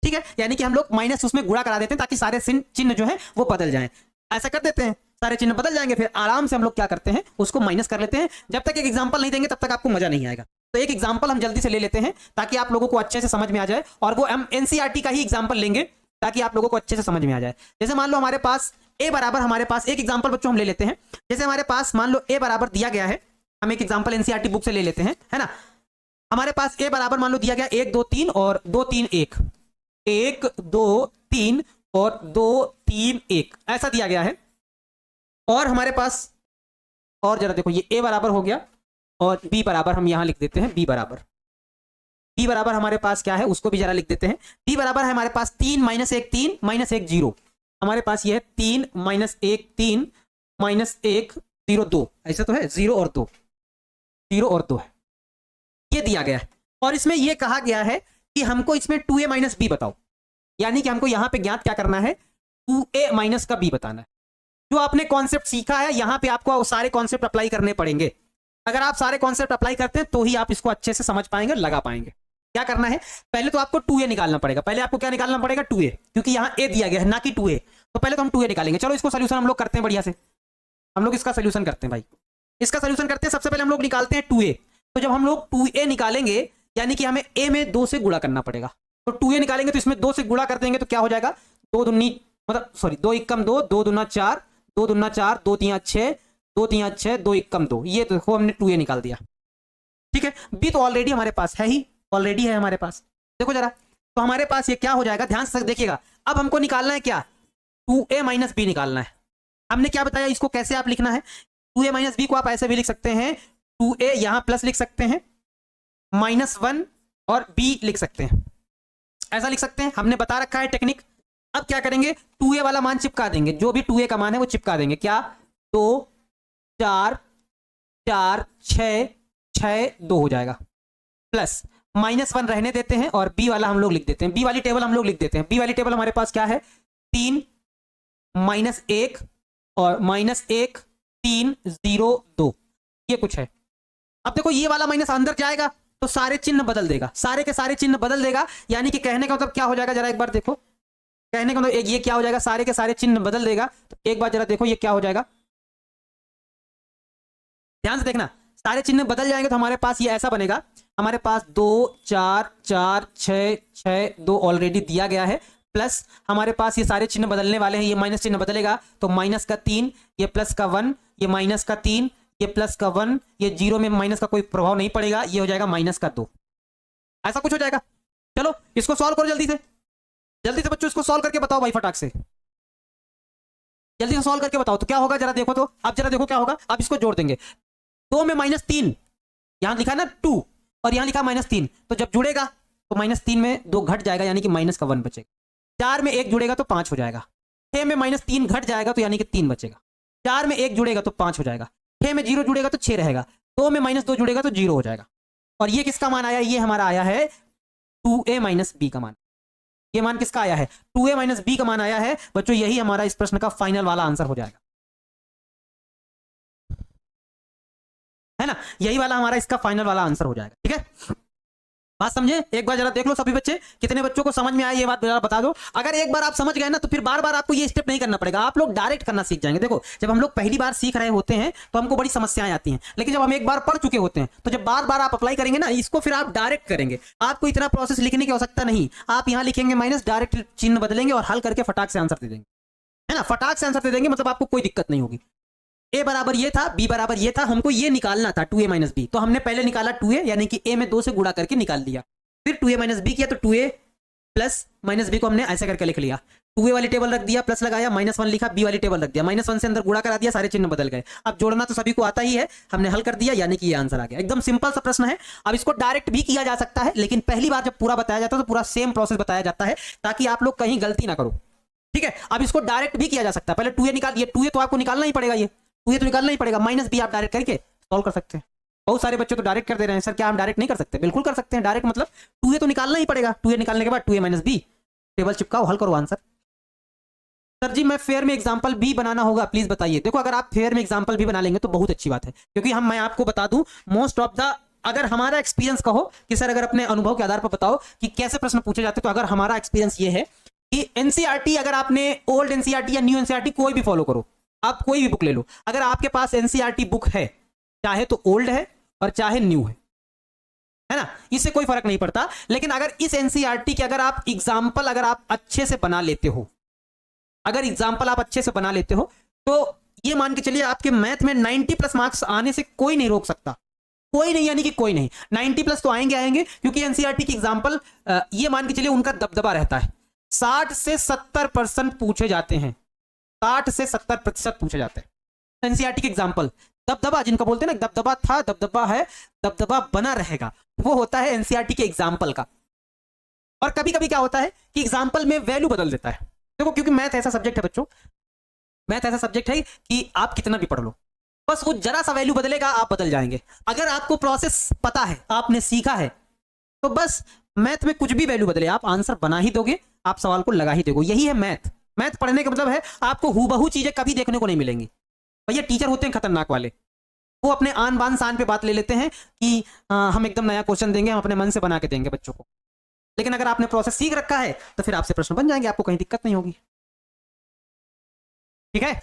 ठीक है। यानी कि हम लोग माइनस उसमें गुणा करा देते हैं ताकि सारे चिन्ह जो है वो बदल जाएं, ऐसा कर देते हैं, सारे चिन्ह बदल जाएंगे, फिर आराम से हम लोग क्या करते हैं उसको माइनस कर लेते हैं। जब तक एक एग्जाम्पल नहीं देंगे तब तक आपको मजा नहीं आएगा, तो एक एग्जाम्पल हम जल्दी से ले लेते हैं ताकि आप लोगों को अच्छे से समझ में आ जाए, और वो हम एनसीईआरटी का ही एग्जाम्पल लेंगे ताकि आप लोगों को अच्छे से समझ में आ जाए। जैसे मान लो हमारे पास a बराबर, हमारे पास एक एग्जांपल बच्चों हम ले लेते हैं, जैसे हमारे पास मान लो a बराबर दिया गया है, हम एक एग्जांपल एनसीईआरटी बुक से ले लेते हैं, है ना। हमारे पास a बराबर मान लो दिया गया 1 2 3 और 2 3 1, 1 2 3 और 2 3 1 ऐसा दिया गया है। और हमारे पास, और जरा देखो ये a बराबर हो गया और b बराबर हम यहां लिख देते हैं, b बराबर हमारे पास क्या है उसको भी जरा लिख देते हैं। b बराबर है हमारे पास 3 -1 3 -1 0, हमारे पास ये है 3 -1 3 -1 0 2, ऐसा तो है, 0 और 2 है, ये दिया गया है। और इसमें ये कहा गया है कि हमको इसमें 2a माइनस बी बताओ, यानी कि हमको यहां पे ज्ञात क्या करना है, 2a माइनस का b बताना है। जो आपने कॉन्सेप्ट सीखा है यहां पे आपको सारे कॉन्सेप्ट अप्लाई करने पड़ेंगे। अगर आप सारे कॉन्सेप्ट अप्लाई करते हैं तो ही आप इसको अच्छे से समझ पाएंगे, लगा पाएंगे। क्या करना है, पहले तो आपको 2a निकालना पड़ेगा, पहले आपको क्या निकालना पड़ेगा 2a, क्योंकि यहां a दिया गया है ना कि 2a, तो पहले तो हम 2a निकालेंगे। चलो इसको सोल्यूशन हम लोग करते हैं बढ़िया से, हम लोग इसका सोल्यूशन करते हैं भाई, इसका सोल्यूशन करते हैं। सबसे पहले हम लोग निकालते हैं 2a, तो जब हम लोग 2a निकालेंगे यानी कि हमें a में 2 से गुणा करना पड़ेगा, तो 2a निकालेंगे तो इसमें 2 से गुणा कर देंगे तो क्या हो जाएगा, 2 दूनी मतलब सॉरी 2 एकम 2, 2 दूना 4, 2 दूना 4, 2 3 6, 2 3 6, 2 एकम 2, ये देखो हमने 2a निकाल दिया, ठीक है। b तो ऑलरेडी हमारे पास है ही, ऑलरेडी है हमारे पास, देखो जरा, तो हमारे पास ये क्या हो जाएगा, ध्यान से देखिएगा। अब हमको निकालना है क्या, 2a माइनस बी निकालना है। हमने क्या बताया, इसको कैसे आप लिखना है, 2a माइनस बी को आप ऐसे भी लिख सकते हैं, 2a यहां प्लस लिख सकते हैं, -1 और b लिख सकते हैं, ऐसा लिख सकते हैं, हमने बता रखा है टेक्निक। अब क्या करेंगे, 2a वाला मान चिपका देंगे, जो भी 2a का मान है वो चिपका देंगे, क्या 2 4 4 6 6 2 हो जाएगा, प्लस -1 रहने देते हैं और b वाला हम लोग लिख देते हैं, b वाली टेबल हम लोग लिख देते हैं। b वाली टेबल हमारे पास क्या है, 3 -1 और -1 3 0 2, ये कुछ है। अब देखो ये वाला माइनस अंदर जाएगा तो सारे चिन्ह बदल देगा, सारे के सारे चिन्ह बदल देगा, यानी कि कहने का मतलब क्या हो जाएगा, जरा एक बार देखो, कहने का मतलब ये क्या हो जाएगा, सारे के सारे चिन्ह बदल देगा। तो एक बार जरा देखो ये क्या हो जाएगा, ध्यान से देखना, सारे चिन्ह बदल जाएंगे तो हमारे पास ये ऐसा बनेगा, हमारे पास 2 4 4 6 6 2 ऑलरेडी दिया गया है, प्लस हमारे पास ये सारे चिन्ह बदलने वाले हैं, ये माइनस चिन्ह बदलेगा तो माइनस का 3, ये प्लस का 1, ये माइनस का 3, ये प्लस का 1, ये 0 में माइनस का कोई प्रभाव नहीं पड़ेगा, ये हो जाएगा माइनस का 2, ऐसा कुछ हो जाएगा। चलो इसको सॉल्व करो जल्दी से, जल्दी से बच्चों इसको सॉल्व करके बताओ भाई, फटाक से जल्दी से सॉल्व करके बताओ तो क्या होगा, जरा देखो तो, अब जरा देखो क्या होगा। अब इसको जोड़ देंगे, 2 में -3, यहां लिखा ना 2 और यहां लिखा -3, तो जब जुड़ेगा तो -3 में 2 घट जाएगा यानी कि माइनस का 1 बचेगा, 4 में 1 जुड़ेगा तो 5 हो जाएगा, 6 में -3 घट जाएगा तो यानी कि 3 बचेगा, 4 में 1 जुड़ेगा तो 5 हो जाएगा, 6 में 0 जुड़ेगा तो 6 रहेगा, 2 में -2 जुड़ेगा तो 0 हो जाएगा। और ये किसका मान आया, ये हमारा आया है 2a माइनस बी का मान। ये मान किसका आया है, 2a माइनस बी का मान आया है बच्चों। यही हमारा इस प्रश्न का फाइनल वाला आंसर हो जाएगा, है ना, यही वाला हमारा इसका फाइनल वाला आंसर हो जाएगा। ठीक है, बात समझे, एक बार जरा देख लो सभी बच्चे, कितने बच्चों को समझ में आया ये बात जरा बता दो। अगर एक बार आप समझ गए ना तो फिर बार बार आपको ये स्टेप नहीं करना पड़ेगा, आप लोग डायरेक्ट करना सीख जाएंगे। देखो जब हम लोग पहली बार सीख रहे होते हैं तो हमको बड़ी समस्याएं आती हैं, लेकिन जब हम एक बार पढ़ चुके होते हैं तो जब बार बार आप अप्लाई करेंगे ना इसको, फिर आप डायरेक्ट करेंगे। आपको इतना प्रोसेस लिखने की आवश्यकता नहीं, आप यहाँ लिखेंगे माइनस, डायरेक्ट चिन्ह बदलेंगे और हल करके फटाक से आंसर दे देंगे, है ना, फटाक से आंसर दे देंगे, मतलब आपको कोई दिक्कत नहीं होगी। ए बराबर ये था, बी बराबर ये था, हमको ये निकालना था 2a माइनस बी, तो हमने पहले निकाला 2a, यानी कि a में 2 से गुणा करके निकाल दिया, फिर 2a माइनस बी किया तो 2a प्लस माइनस बी को हमने ऐसे करके लिख लिया, 2a वाली टेबल रख दिया, प्लस लगाया, -1 लिखा, b वाली टेबल रख दिया, -1 से अंदर गुणा करा दिया, सारे चिन्ह बदल गए। अब जोड़ना तो सभी को आता ही है, हमने हल कर दिया, यानी कि ये आंसर आ गया। एकदम सिंपल सा प्रश्न है। अब इसको डायरेक्ट भी किया जा सकता है, लेकिन पहली बार जब पूरा बताया जाता है तो पूरा सेम प्रोसेस बताया जाता है, ताकि आप लोग कहीं गलती ना करो। ठीक है, अब इसको डायरेक्ट भी किया जा सकता है। पहले 2a निकालिए, 2a तो आपको निकालना ही पड़ेगा, ये 2a तो निकालना ही पड़ेगा, माइनस बी आप डायरेक्ट करके सॉल्व कर सकते हैं। बहुत सारे बच्चे तो डायरेक्ट कर दे रहे हैं, सर क्या हम डायरेक्ट नहीं कर सकते? बिल्कुल कर सकते हैं डायरेक्ट, मतलब 2a तो निकालना ही पड़ेगा, 2a निकालने के बाद 2a माइनस बी, टेबल चिपकाओ, हल करो आंसर। सर जी मैं फेयर में एग्जांपल भी बनाना होगा, प्लीज बताइए। देखो अगर आप फेयर में एग्जांपल भी बना लेंगे तो बहुत अच्छी बात है, क्योंकि मैं आपको बता दूं मोस्ट ऑफ द, अगर हमारा एक्सपीरियंस कहो कि सर अगर अपने अनुभव के आधार पर बताओ कि कैसे प्रश्न पूछे जाते, तो अगर हमारा एक्सपीरियंस ये है कि एनसीईआरटी, अगर आपने ओल्ड एनसीईआरटी या न्यू एनसीईआरटी कोई भी फॉलो करो, आप कोई भी बुक ले लो, अगर आपके पास एनसीईआरटी बुक है, चाहे तो ओल्ड है और चाहे न्यू है ना, इससे कोई फर्क नहीं पड़ता। लेकिन अगर इस एनसीईआरटी के अगर आप एग्जाम्पल अगर आप अच्छे से बना लेते हो, अगर एग्जाम्पल आप अच्छे से बना लेते हो, तो ये मान के चलिए आपके मैथ में 90+ मार्क्स आने से कोई नहीं रोक सकता, कोई नहीं, यानी कि कोई नहीं, 90+ तो आएंगे आएंगे, क्योंकि एनसीईआरटी की एग्जाम्पल ये मान के चलिए उनका दबदबा रहता है, 60 से 70% पूछे जाते हैं, 60 से 70% पूछे जाते हैं एनसीईआरटी के एग्जाम्पल। दबदबा जिनका बोलते हैं ना, दबदबा था, दबदबा है, दबदबा बना रहेगा, वो होता है एनसीईआरटी के एग्जाम्पल का। और कभी कभी क्या होता है कि एग्जाम्पल में वैल्यू बदल देता है। देखो क्योंकि मैथ ऐसा सब्जेक्ट है बच्चों, मैथ ऐसा सब्जेक्ट है कि आप कितना भी पढ़ लो, बस वो जरा सा वैल्यू बदलेगा, आप बदल जाएंगे। अगर आपको प्रोसेस पता है, आपने सीखा है, तो बस मैथ में कुछ भी वैल्यू बदले आप आंसर बना ही दोगे, आप सवाल को लगा ही दोगे। यही है मैथ। मैथ पढ़ने का मतलब है आपको हूबहू चीजें कभी देखने को नहीं मिलेंगी। भैया टीचर होते हैं खतरनाक वाले, वो अपने आन बान शान पे बात ले लेते हैं कि हम एकदम नया क्वेश्चन देंगे, हम अपने मन से बना के देंगे बच्चों को। लेकिन अगर आपने प्रोसेस सीख रखा है तो फिर आपसे प्रश्न बन जाएंगे, आपको कहीं दिक्कत नहीं होगी। ठीक है,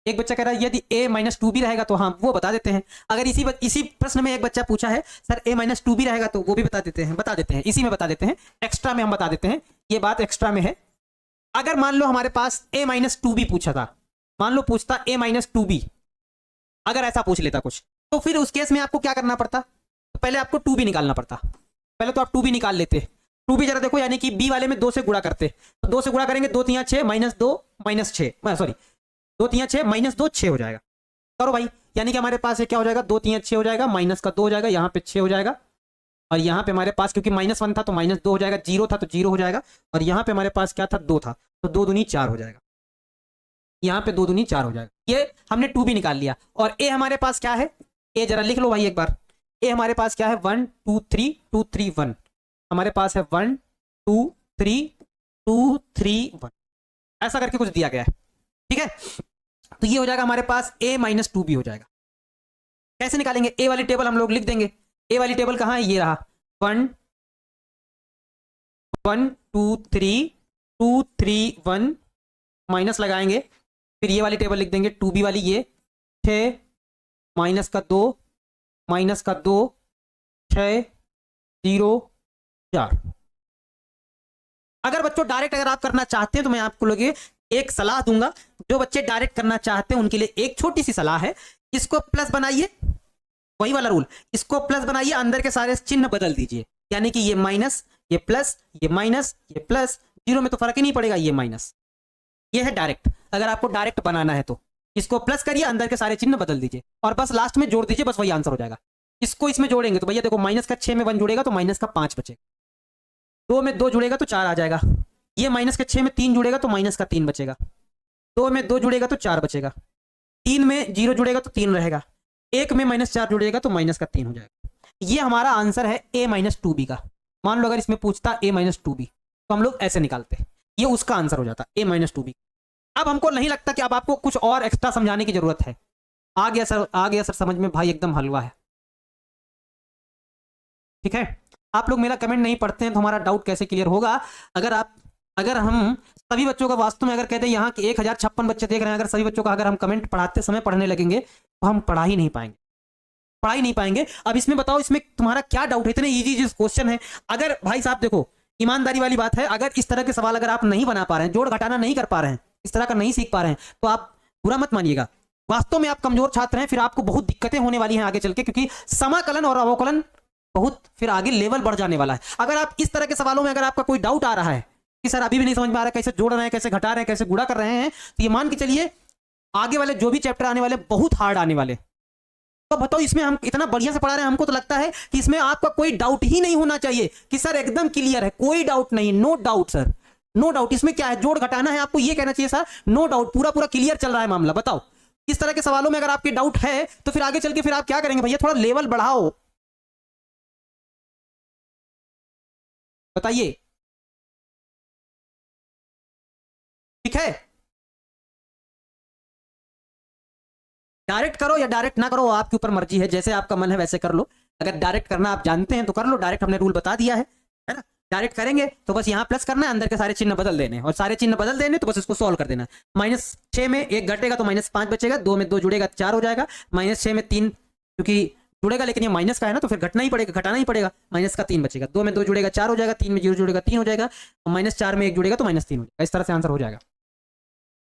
एक बच्चा कह रहा है यदि a माइनस 2b रहेगा तो, हाँ वो बता देते हैं। अगर इसी प्रश्न में एक बच्चा पूछा है सर a माइनस 2b रहेगा, तो वो भी बता देते हैं, इसी में बता देते हैं, एक्स्ट्रा में हम बता देते हैं, ये बात एक्स्ट्रा में है। अगर मान लो हमारे पास a माइनस 2b पूछा था, मान लो पूछता a माइनस 2b, अगर ऐसा पूछ लेता कुछ, तो फिर उस केस में आपको क्या करना पड़ता? तो पहले आपको 2b निकालना पड़ता। पहले तो आप 2b निकाल लेते, 2b जरा देखो, यानी कि b वाले में 2 से गुणा करते, तो 2 से गुणा करेंगे, 2 3 6 -2 -6, सॉरी 2 3 6 -2 6 हो जाएगा। करो भाई, यानी कि हमारे पास ये क्या हो जाएगा, 2 3 6 हो जाएगा, माइनस का 2 हो जाएगा, यहाँ पे 6 हो जाएगा, और यहाँ पे हमारे पास क्योंकि -1 था तो -2 हो जाएगा, 0 था तो 0 हो जाएगा, और यहाँ पे हमारे पास क्या था, 2 था, तो 2 दूनी 4 हो जाएगा, यहाँ पे 2 दूनी 4 हो जाएगा। ये हमने 2b निकाल लिया। और a हमारे पास क्या है, a जरा लिख लो भाई एक बार, a हमारे पास क्या है, 1 2 3 2 3 1, हमारे पास है 1 2 3 2 3 1, ऐसा करके कुछ दिया गया है। ठीक है, तो ये हो जाएगा हमारे पास a माइनस 2b हो जाएगा। कैसे निकालेंगे? a वाली टेबल हम लोग लिख देंगे, a वाली टेबल कहाँ है, ये रहा, 1 1 2 3 2 3 1, माइनस लगाएंगे, फिर ये वाली टेबल लिख देंगे 2b वाली, ये 6 माइनस का 2 6 0 4। अगर बच्चों डायरेक्ट अगर आप करना चाहते हैं तो मैं आपको लोग एक सलाह दूंगा, जो बच्चे डायरेक्ट करना चाहते हैं उनके लिए एक छोटी सी सलाह है, इसको प्लस बनाइए, वही वाला रूल, इसको प्लस बनाइए, अंदर के सारे चिन्ह बदल दीजिए, यानी कि ये माइनस, ये प्लस, ये माइनस, ये प्लस, 0 में तो फर्क ही नहीं पड़ेगा, ये माइनस, ये है डायरेक्ट। अगर आपको डायरेक्ट बनाना है तो इसको प्लस करिए, अंदर के सारे चिन्ह बदल दीजिए और बस लास्ट में जोड़ दीजिए, बस वही आंसर हो जाएगा। इसको इसमें जोड़ेंगे तो भैया देखो, माइनस का 6 में 1 जुड़ेगा तो माइनस का 5 बचेगा, 2 में 2 जुड़ेगा तो 4 आ जाएगा, ये माइनस के 6 में 3 जुड़ेगा तो माइनस का 3 बचेगा, 2 में 2 जुड़ेगा तो 4 बचेगा, 3 में 0 जुड़ेगा तो 3 रहेगा, एक में -4 जुड़ेगा तो -3 हो जाएगा। ये हमारा आंसर है a-2b का। मान लो अगर इसमें पूछता a-2b तो हम लोग ऐसे निकालते, ये उसका आंसर हो जाता a-2b। अब हमको नहीं लगता कि अब आपको कुछ और एक्स्ट्रा समझाने की जरूरत है। आ गया सर, आ गया सर समझ में भाई, एकदम हलवा है। ठीक है, आप लोग मेरा कमेंट नहीं पढ़ते हैं तो हमारा डाउट कैसे क्लियर होगा? अगर हम सभी बच्चों का वास्तव में अगर कहते हैं यहाँ के 1056 बच्चे देख रहे हैं, अगर सभी बच्चों का अगर हम कमेंट पढ़ाते समय पढ़ने लगेंगे तो हम पढ़ा ही नहीं पाएंगे। अब इसमें बताओ, इसमें तुम्हारा क्या डाउट है? इतने इजी क्वेश्चन है। अगर भाई साहब देखो, ईमानदारी वाली बात है, अगर इस तरह के सवाल अगर आप नहीं बना पा रहे हैं, जोड़ घटाना नहीं कर पा रहे हैं, इस तरह का नहीं सीख पा रहे हैं, तो आप बुरा मत मानिएगा। वास्तव में आप कमजोर छात्र हैं, फिर आपको बहुत दिक्कतें होने वाली हैं आगे चल के, क्योंकि समाकलन और अवकलन बहुत फिर आगे लेवल बढ़ जाने वाला है। अगर आप इस तरह के सवालों में अगर आपका कोई डाउट आ रहा है कि सर अभी भी नहीं समझ में आ रहा है, कैसे जोड़ रहे हैं, कैसे घटा रहे हैं, कैसे गुणा कर रहे हैं, तो ये मान के चलिए आगे वाले जो भी चैप्टर आने वाले बहुत हार्ड आने वाले। तो बताओ, इसमें हम इतना बढ़िया से पढ़ा रहे हैं, हमको तो लगता है कि इसमें आपका कोई डाउट ही नहीं होना चाहिए कि सर एकदम क्लियर है, कोई डाउट नहीं, no doubt sir, no doubt. इसमें क्या है, जोड़ घटाना है, आपको ये कहना चाहिए सर नो डाउट, पूरा पूरा क्लियर चल रहा है मामला। बताओ, इस तरह के सवालों में अगर आपके डाउट है तो फिर आगे चल के फिर आप क्या करेंगे? भैया थोड़ा लेवल बढ़ाओ, बताइए। ठीक है, डायरेक्ट करो या डायरेक्ट ना करो, आपके ऊपर मर्जी है, जैसे आपका मन है वैसे कर लो। अगर डायरेक्ट करना आप जानते हैं तो कर लो, डायरेक्ट हमने रूल बता दिया है ना। डायरेक्ट करेंगे तो बस यहाँ प्लस करना है, अंदर के सारे चिन्ह बदल देने, और सारे चिन्ह बदल देने तो बस इसको सॉल्व कर देना। -6 में 1 घटेगा तो -5 बचेगा, 2 में 2 जुड़ेगा 4 हो जाएगा, -6 में 3 क्योंकि जुड़ेगा लेकिन ये माइनस का है ना, तो फिर घटना ही पड़ेगा, घटाना ही पड़ेगा, -3 बचेगा, 2 में 2 जुड़ेगा 4 हो जाएगा, 3 में 0 जुड़ेगा 3 हो जाएगा, और -4 में 1 जुड़ेगा तो -3 हो जाएगा। इस तरह से आंसर हो जाएगा।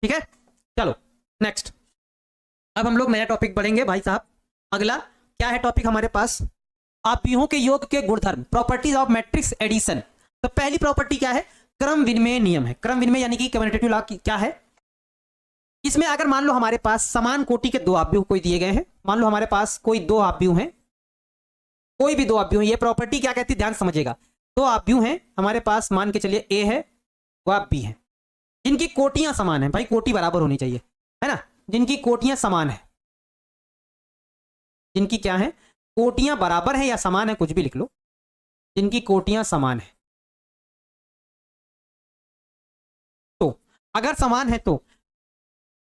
ठीक है, चलो नेक्स्ट। अब हम लोग नया टॉपिक पढ़ेंगे भाई साहब। अगला क्या है टॉपिक हमारे पास? आव्यूहों के योग के गुणधर्म, प्रॉपर्टीज ऑफ मैट्रिक्स एडिशन। तो पहली प्रॉपर्टी क्या है? क्रम विनिमय नियम है। क्रम विनिमय यानी कि कम्यूटेटिव लॉ क्या है? इसमें अगर मान लो हमारे पास समान कोटि के 2 आव्यूह कोई दिए गए हैं, मान लो हमारे पास कोई 2 आव्यूह हैं, कोई भी 2 आव्यूह हैं, ये प्रॉपर्टी क्या कहती है ध्यान समझिएगा। 2 आव्यूह हैं हमारे पास, मान के चलिए ए है व बी है, जिनकी कोटियां समान है। भाई कोटि बराबर होनी चाहिए, है ना, जिनकी कोटियां समान है, जिनकी क्या है, कोटियां बराबर है या समान है, कुछ भी लिख लो, जिनकी कोटियां समान है। तो अगर समान है तो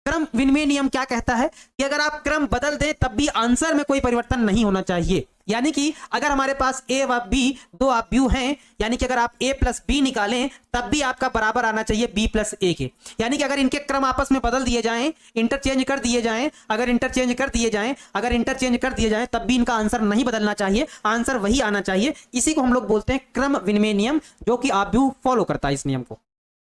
क्रम विनिमय नियम क्या कहता है कि अगर आप क्रम बदल दें तब भी आंसर में कोई परिवर्तन नहीं होना चाहिए। यानी कि अगर हमारे पास ए व बी 2 आव्यूह हैं, यानी कि अगर आप a प्लस बी निकालें तब भी आपका बराबर आना चाहिए b प्लस ए के। यानी कि अगर इनके क्रम आपस में बदल दिए जाएं, इंटरचेंज कर दिए जाएं, अगर इंटरचेंज कर दिए जाएं तब भी इनका आंसर नहीं बदलना चाहिए, आंसर वही आना चाहिए। इसी को हम लोग बोलते हैं क्रम विनिमय नियम, जो कि आव्यूह फॉलो करता है इस नियम को,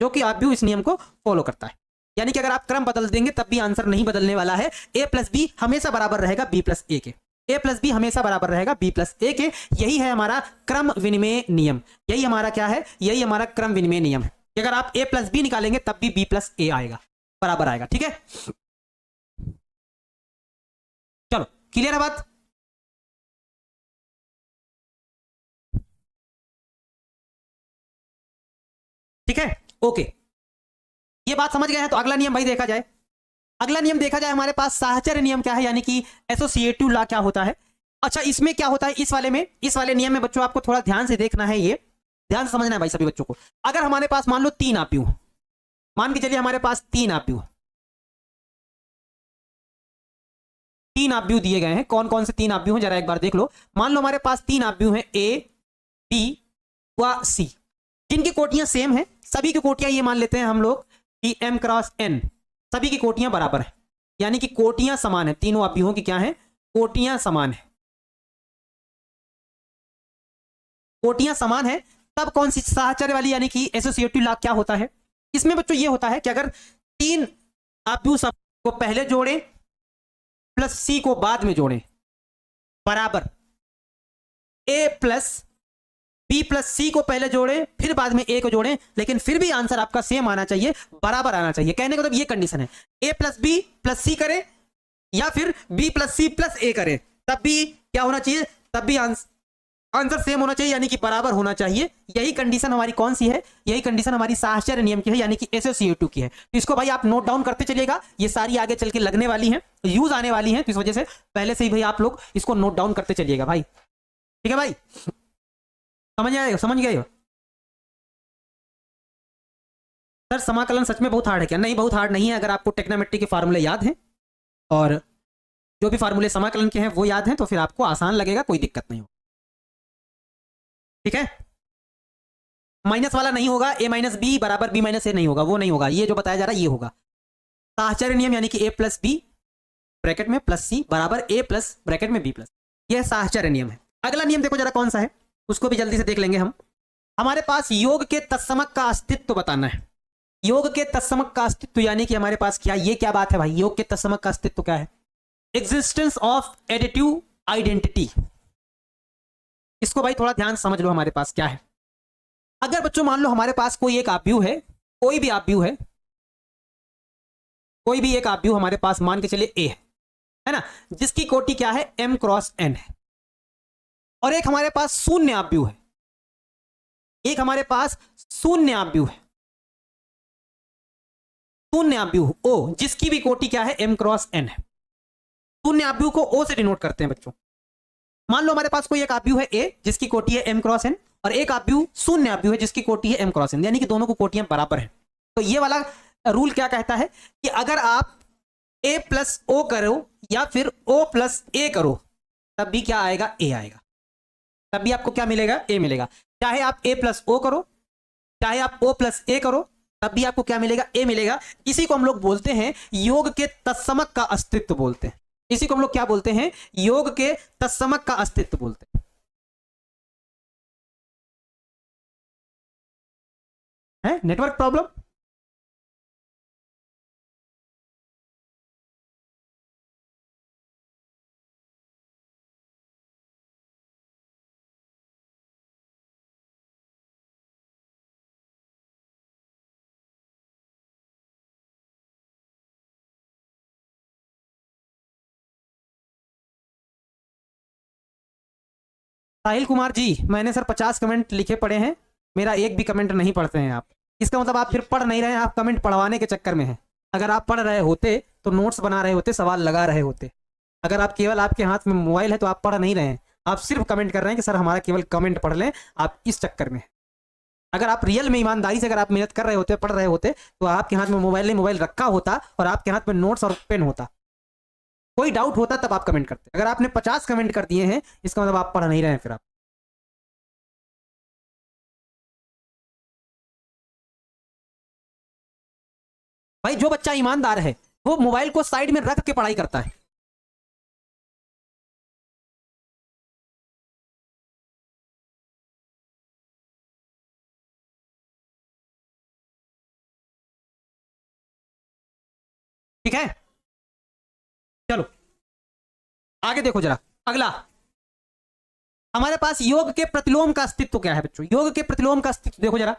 जो कि आव्यूह इस नियम को फॉलो करता है। यानी कि अगर आप क्रम बदल देंगे तब भी आंसर नहीं बदलने वाला है, a प्लस बी हमेशा बराबर रहेगा b प्लस ए के, a प्लस बी हमेशा बराबर रहेगा b प्लस ए के। यही है हमारा क्रम विनिमय नियम, यही हमारा क्या है, यही हमारा क्रम विनिमय नियम है कि अगर आप a प्लस बी निकालेंगे तब भी b प्लस ए आएगा, बराबर आएगा। ठीक है, चलो क्लियर है बात? ठीक है, ओके, ये बात समझ गए हैं। तो अगला नियम भाई देखा जाए, अगला नियम देखा जाए हमारे पास साहचर्य नियम क्या है, यानी कि एसोसिएटिव लॉ क्या होता है। अच्छा, इसमें क्या होता है, इस वाले नियम में बच्चों आपको थोड़ा ध्यान से देखना है, ये ध्यान से समझना है भाई सभी बच्चों को। अगर हमारे पास मान लो 3 आव्यूह, मान के चलिए हमारे पास 3 आव्यूह दिए गए हैं। कौन कौन से 3 आव्यूह हैं जरा एक बार देख लो। मान लो हमारे पास 3 आव्यूह हैं ए बी व सी, जिनकी कोटियां सेम है, सभी की कोटियां ये मान लेते हैं हम लोग कि m क्रॉस n, सभी की कोटियां बराबर है, यानी कि कोटियां समान है, तीनों आव्यूहों की क्या है, कोटियां समान है, कोटियां समान है। तब कौन सी साहचर्य वाली यानी कि एसोसिएटिव लॉ क्या होता है? इसमें बच्चों ये होता है कि अगर 3 आव्यूह सब को पहले जोड़े प्लस सी को बाद में जोड़े बराबर a प्लस बी प्लस सी को पहले जोड़े फिर बाद में ए को जोड़े, लेकिन फिर भी आंसर आपका सेम आना चाहिए, बराबर आना चाहिए। कहने का मतलब ये कंडीशन है, ए प्लस बी प्लस सी करे या फिर बी प्लस सी प्लस ए करे, तब भी क्या होना चाहिए, तब भी आंसर आंसर सेम होना चाहिए यानी कि बराबर होना चाहिए। यही कंडीशन हमारी कौन सी है, यही कंडीशन हमारी साहचर्य नियम की है यानी कि SaCO2 की है। तो इसको भाई आप नोट डाउन करते चलिएगा, ये सारी आगे चल के लगने वाली हैं, यूज आने वाली हैं, तो इस वजह से पहले से ही भाई आप लोग इसको नोट डाउन करते चलिएगा भाई। ठीक है भाई, समझ आएगा, समझ गए? सर समाकलन सच में बहुत हार्ड है क्या? नहीं, बहुत हार्ड नहीं है। अगर आपको टेक्नोमेट्री के फार्मूले याद हैं और जो भी फार्मूले समाकलन के हैं वो याद हैं तो फिर आपको आसान लगेगा, कोई दिक्कत नहीं होगा। ठीक है, माइनस वाला नहीं होगा, a माइनस बी बराबर b माइनस ए नहीं होगा, वो नहीं होगा। ये जो बताया जा रहा है ये होगा साहचर्य नियम यानी कि a प्लस बी ब्रैकेट में प्लस सी बराबर a प्लस ब्रैकेट में b प्लस, यह साहचर्य नियम है। अगला नियम देखो जरा कौन सा है, उसको भी जल्दी से देख लेंगे हम। हमारे पास योग के तत्समक का अस्तित्व बताना है। योग के तत्समक का अस्तित्व यानी कि हमारे पास क्या, ये क्या बात है भाई, योग के तत्समक का अस्तित्व क्या है? Existence of additive identity. इसको भाई थोड़ा ध्यान समझ लो, हमारे पास क्या है। अगर बच्चों मान लो हमारे पास कोई एक आव्यूह है, कोई भी आव्यूह है, कोई भी एक आव्यूह हमारे पास मान के चलिए ए है ना, जिसकी कोटि क्या है m क्रॉस n है, और एक हमारे पास शून्य आव्यूह है, एक हमारे पास शून्य आव्यूह है, शून्य आव्यूह O जिसकी भी कोटि क्या है m क्रॉस n है। शून्य आव्यूह को O से डिनोट करते हैं बच्चों। मान लो हमारे पास कोई एक आव्यूह है A जिसकी कोटि है m क्रॉस n और एक आव्यूह शून्य आव्यूह है जिसकी कोटि है m क्रॉस n, यानी कि दोनों को कोटियां बराबर हैं। तो ये वाला रूल क्या कहता है कि अगर आप a प्लस ओ करो या फिर o प्लस a करो तब भी क्या आएगा, a आएगा, तब भी आपको क्या मिलेगा, a मिलेगा। चाहे आप a प्लस ओ करो, चाहे आप o प्लस a करो, तब भी आपको क्या मिलेगा, a मिलेगा। इसी को हम लोग बोलते हैं योग के तत्समक का अस्तित्व बोलते हैं। इसी को हम लोग क्या बोलते हैं, योग के तत्समक का अस्तित्व बोलते हैं। है नेटवर्क प्रॉब्लम? साहिल कुमार जी, मैंने सर 50 कमेंट लिखे पड़े हैं, मेरा एक भी कमेंट नहीं पढ़ते हैं आप। इसका मतलब आप फिर पढ़ नहीं रहे हैं, आप कमेंट पढ़वाने के चक्कर में हैं। अगर आप पढ़ रहे होते तो नोट्स बना रहे होते, सवाल लगा रहे होते। अगर आप केवल आपके हाथ में मोबाइल है तो आप पढ़ नहीं रहे हैं, आप सिर्फ कमेंट कर रहे हैं कि सर हमारा केवल कमेंट पढ़ लें, आप इस चक्कर में। अगर आप रियल में ईमानदारी से अगर आप मेहनत कर रहे होते, पढ़ रहे होते, तो आपके हाथ में मोबाइल नहीं, मोबाइल रखा होता और आपके हाथ में नोट्स और पेन होता, कोई डाउट होता तब आप कमेंट करते। अगर आपने 50 कमेंट कर दिए हैं इसका मतलब आप पढ़ नहीं रहे हैं। फिर आप भाई जो बच्चा ईमानदार है वो मोबाइल को साइड में रख के पढ़ाई करता है। ठीक है, चलो आगे देखो जरा। अगला हमारे पास योग के प्रतिलोम का अस्तित्व क्या है बच्चों, योग के प्रतिलोम का अस्तित्व देखो जरा।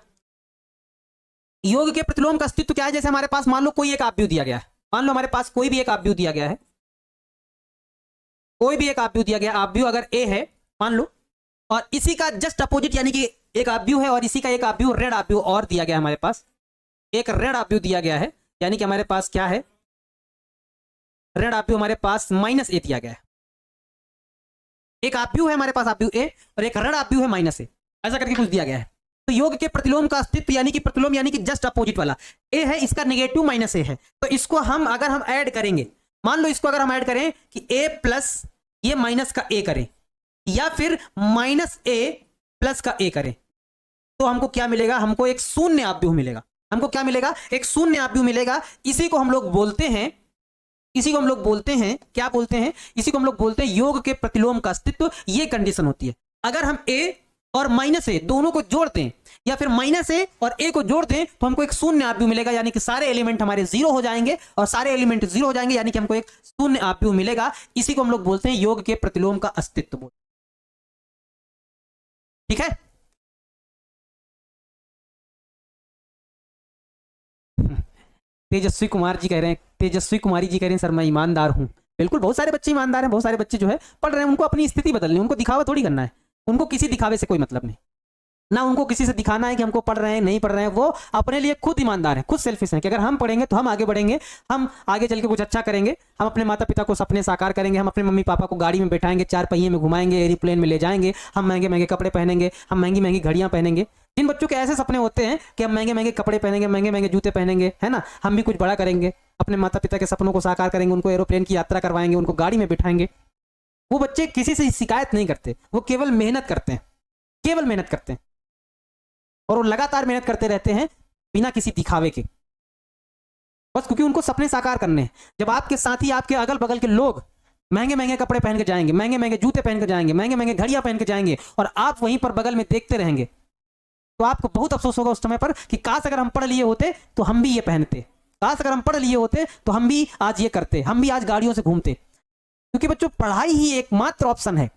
योग के प्रतिलोम का अस्तित्व क्या है, जैसे हमारे पास मान लो कोई एक आव्यूह दिया गया है, मान लो हमारे पास कोई भी एक आव्यूह दिया गया है, कोई भी एक आव्यूह दिया गया, आव्यूह अगर ए है मान लो, और इसी का जस्ट अपोजिट यानी कि एक आव्यूह है और इसी का एक आव्यूह ऋण आव्यूह और दिया गया है, हमारे पास एक ऋण आव्यूह दिया गया है, यानी कि हमारे पास क्या है, ऋण आव्यूह हमारे पास माइनस ए दिया गया है। एक आव्यूह है हमारे पास आव्यूह ए और एक ऋण आव्यूह है माइनस ए, ऐसा करके कुछ दिया गया है। तो योग के प्रतिलोम का अस्तित्व यानी कि प्रतिलोम यानी कि जस्ट अपोजिट वाला ए है, इसका नेगेटिव माइनस ए है, तो इसको हम अगर हम ऐड करेंगे, मान लो इसको अगर हम ऐड करें कि ए प्लस ये माइनस का ए करें या फिर माइनस ए प्लस का ए करें, तो हमको क्या मिलेगा, हमको एक शून्य आव्यूह मिलेगा। हमको क्या मिलेगा, एक शून्य आव्यूह मिलेगा। इसी को हम लोग बोलते हैं, इसी को हम लोग बोलते हैं, क्या बोलते हैं, इसी को हम लोग बोलते हैं योग के प्रतिलोम का अस्तित्व। ये कंडीशन होती है अगर हम ए और माइनस ए दोनों को जोड़ते हैं या फिर माइनस ए और ए को जोड़ते हैं तो हमको एक शून्य आव्यूह मिलेगा, यानी कि सारे एलिमेंट हमारे जीरो हो जाएंगे और सारे एलिमेंट जीरो हो जाएंगे, यानी कि हमको एक शून्य आव्यूह मिलेगा। इसी को हम लोग बोलते हैं योग के प्रतिलोम का अस्तित्व। ठीक है, तेजस्वी कुमार जी कह रहे हैं, तेजस्वी कुमारी जी कह रहे हैं सर मैं ईमानदार हूं। बिल्कुल, बहुत सारे बच्चे ईमानदार हैं, बहुत सारे बच्चे जो है पढ़ रहे हैं, उनको अपनी स्थिति बदलनी है, उनको दिखावा थोड़ी करना है, उनको किसी दिखावे से कोई मतलब नहीं, ना उनको किसी से दिखाना है कि हमको पढ़ रहे हैं नहीं पढ़ रहे हैं। वो अपने लिए खुद ईमानदार हैं, खुद सेल्फिश हैं कि अगर हम पढ़ेंगे तो हम आगे बढ़ेंगे, हम आगे चल के कुछ अच्छा करेंगे, हम अपने माता पिता को सपने साकार करेंगे, हम अपने मम्मी पापा को गाड़ी में बैठाएंगे, 4 पहिए में घुमाएंगे, एरोप्लेन में ले जाएंगे, हम महंगे महंगे कपड़े पहनेंगे, हम महंगी महंगी घड़ियां पहनेंगे। जिन बच्चों के ऐसे सपने होते हैं कि हम महंगे महंगे कपड़े पहनेंगे, महंगे महंगे जूते पहनेंगे, है ना, हम भी कुछ बड़ा करेंगे, अपने माता पिता के सपनों को साकार करेंगे, उनको एरोप्लेन की यात्रा करवाएंगे, उनको गाड़ी में बिठाएंगे, वो बच्चे किसी से शिकायत नहीं करते, वो केवल मेहनत करते हैं, केवल मेहनत करते हैं, और वो लगातार मेहनत करते रहते हैं बिना किसी दिखावे के, बस क्योंकि उनको सपने साकार करने हैं। जब आपके साथी, आपके अगल बगल के लोग महंगे महंगे कपड़े पहन के जाएंगे, महंगे महंगे जूते पहन के जाएंगे, महंगे महंगे घड़ियां पहन के जाएंगे, और आप वहीं पर बगल में देखते रहेंगे, तो आपको बहुत अफसोस होगा उस समय पर कि काश अगर हम पढ़ लिए होते तो हम भी ये पहनते, काश अगर हम पढ़ लिए होते तो हम भी आज ये करते, हम भी आज गाड़ियों से घूमते। क्योंकि बच्चों, पढ़ाई ही एकमात्र ऑप्शन है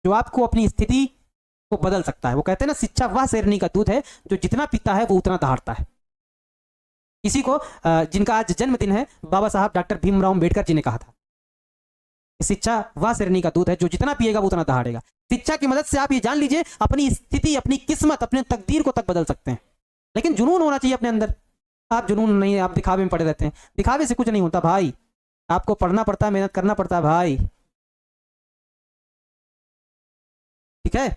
जो आपको अपनी स्थिति को बदल सकता है। वो कहते हैं ना, शिक्षा वह शेरनी का दूध है जो जितना पीता है वो उतना दहाड़ता है। किसी को जिनका आज जन्मदिन है, बाबा साहब डॉक्टर भीमराव अम्बेडकर जी ने कहा था, शिक्षा वह शेरनी का दूध है जो जितना पिएगा वो उतना दहाड़ेगा। शिक्षा की मदद से आप ये जान लीजिए अपनी स्थिति, अपनी किस्मत, अपने तकदीर को तक बदल सकते हैं। लेकिन जुनून होना चाहिए अपने अंदर। आप जुनून नहीं, आप दिखावे में पड़े रहते हैं, दिखावे से कुछ नहीं होता भाई, आपको पढ़ना पड़ता है, मेहनत करना पड़ता है भाई, ठीक है।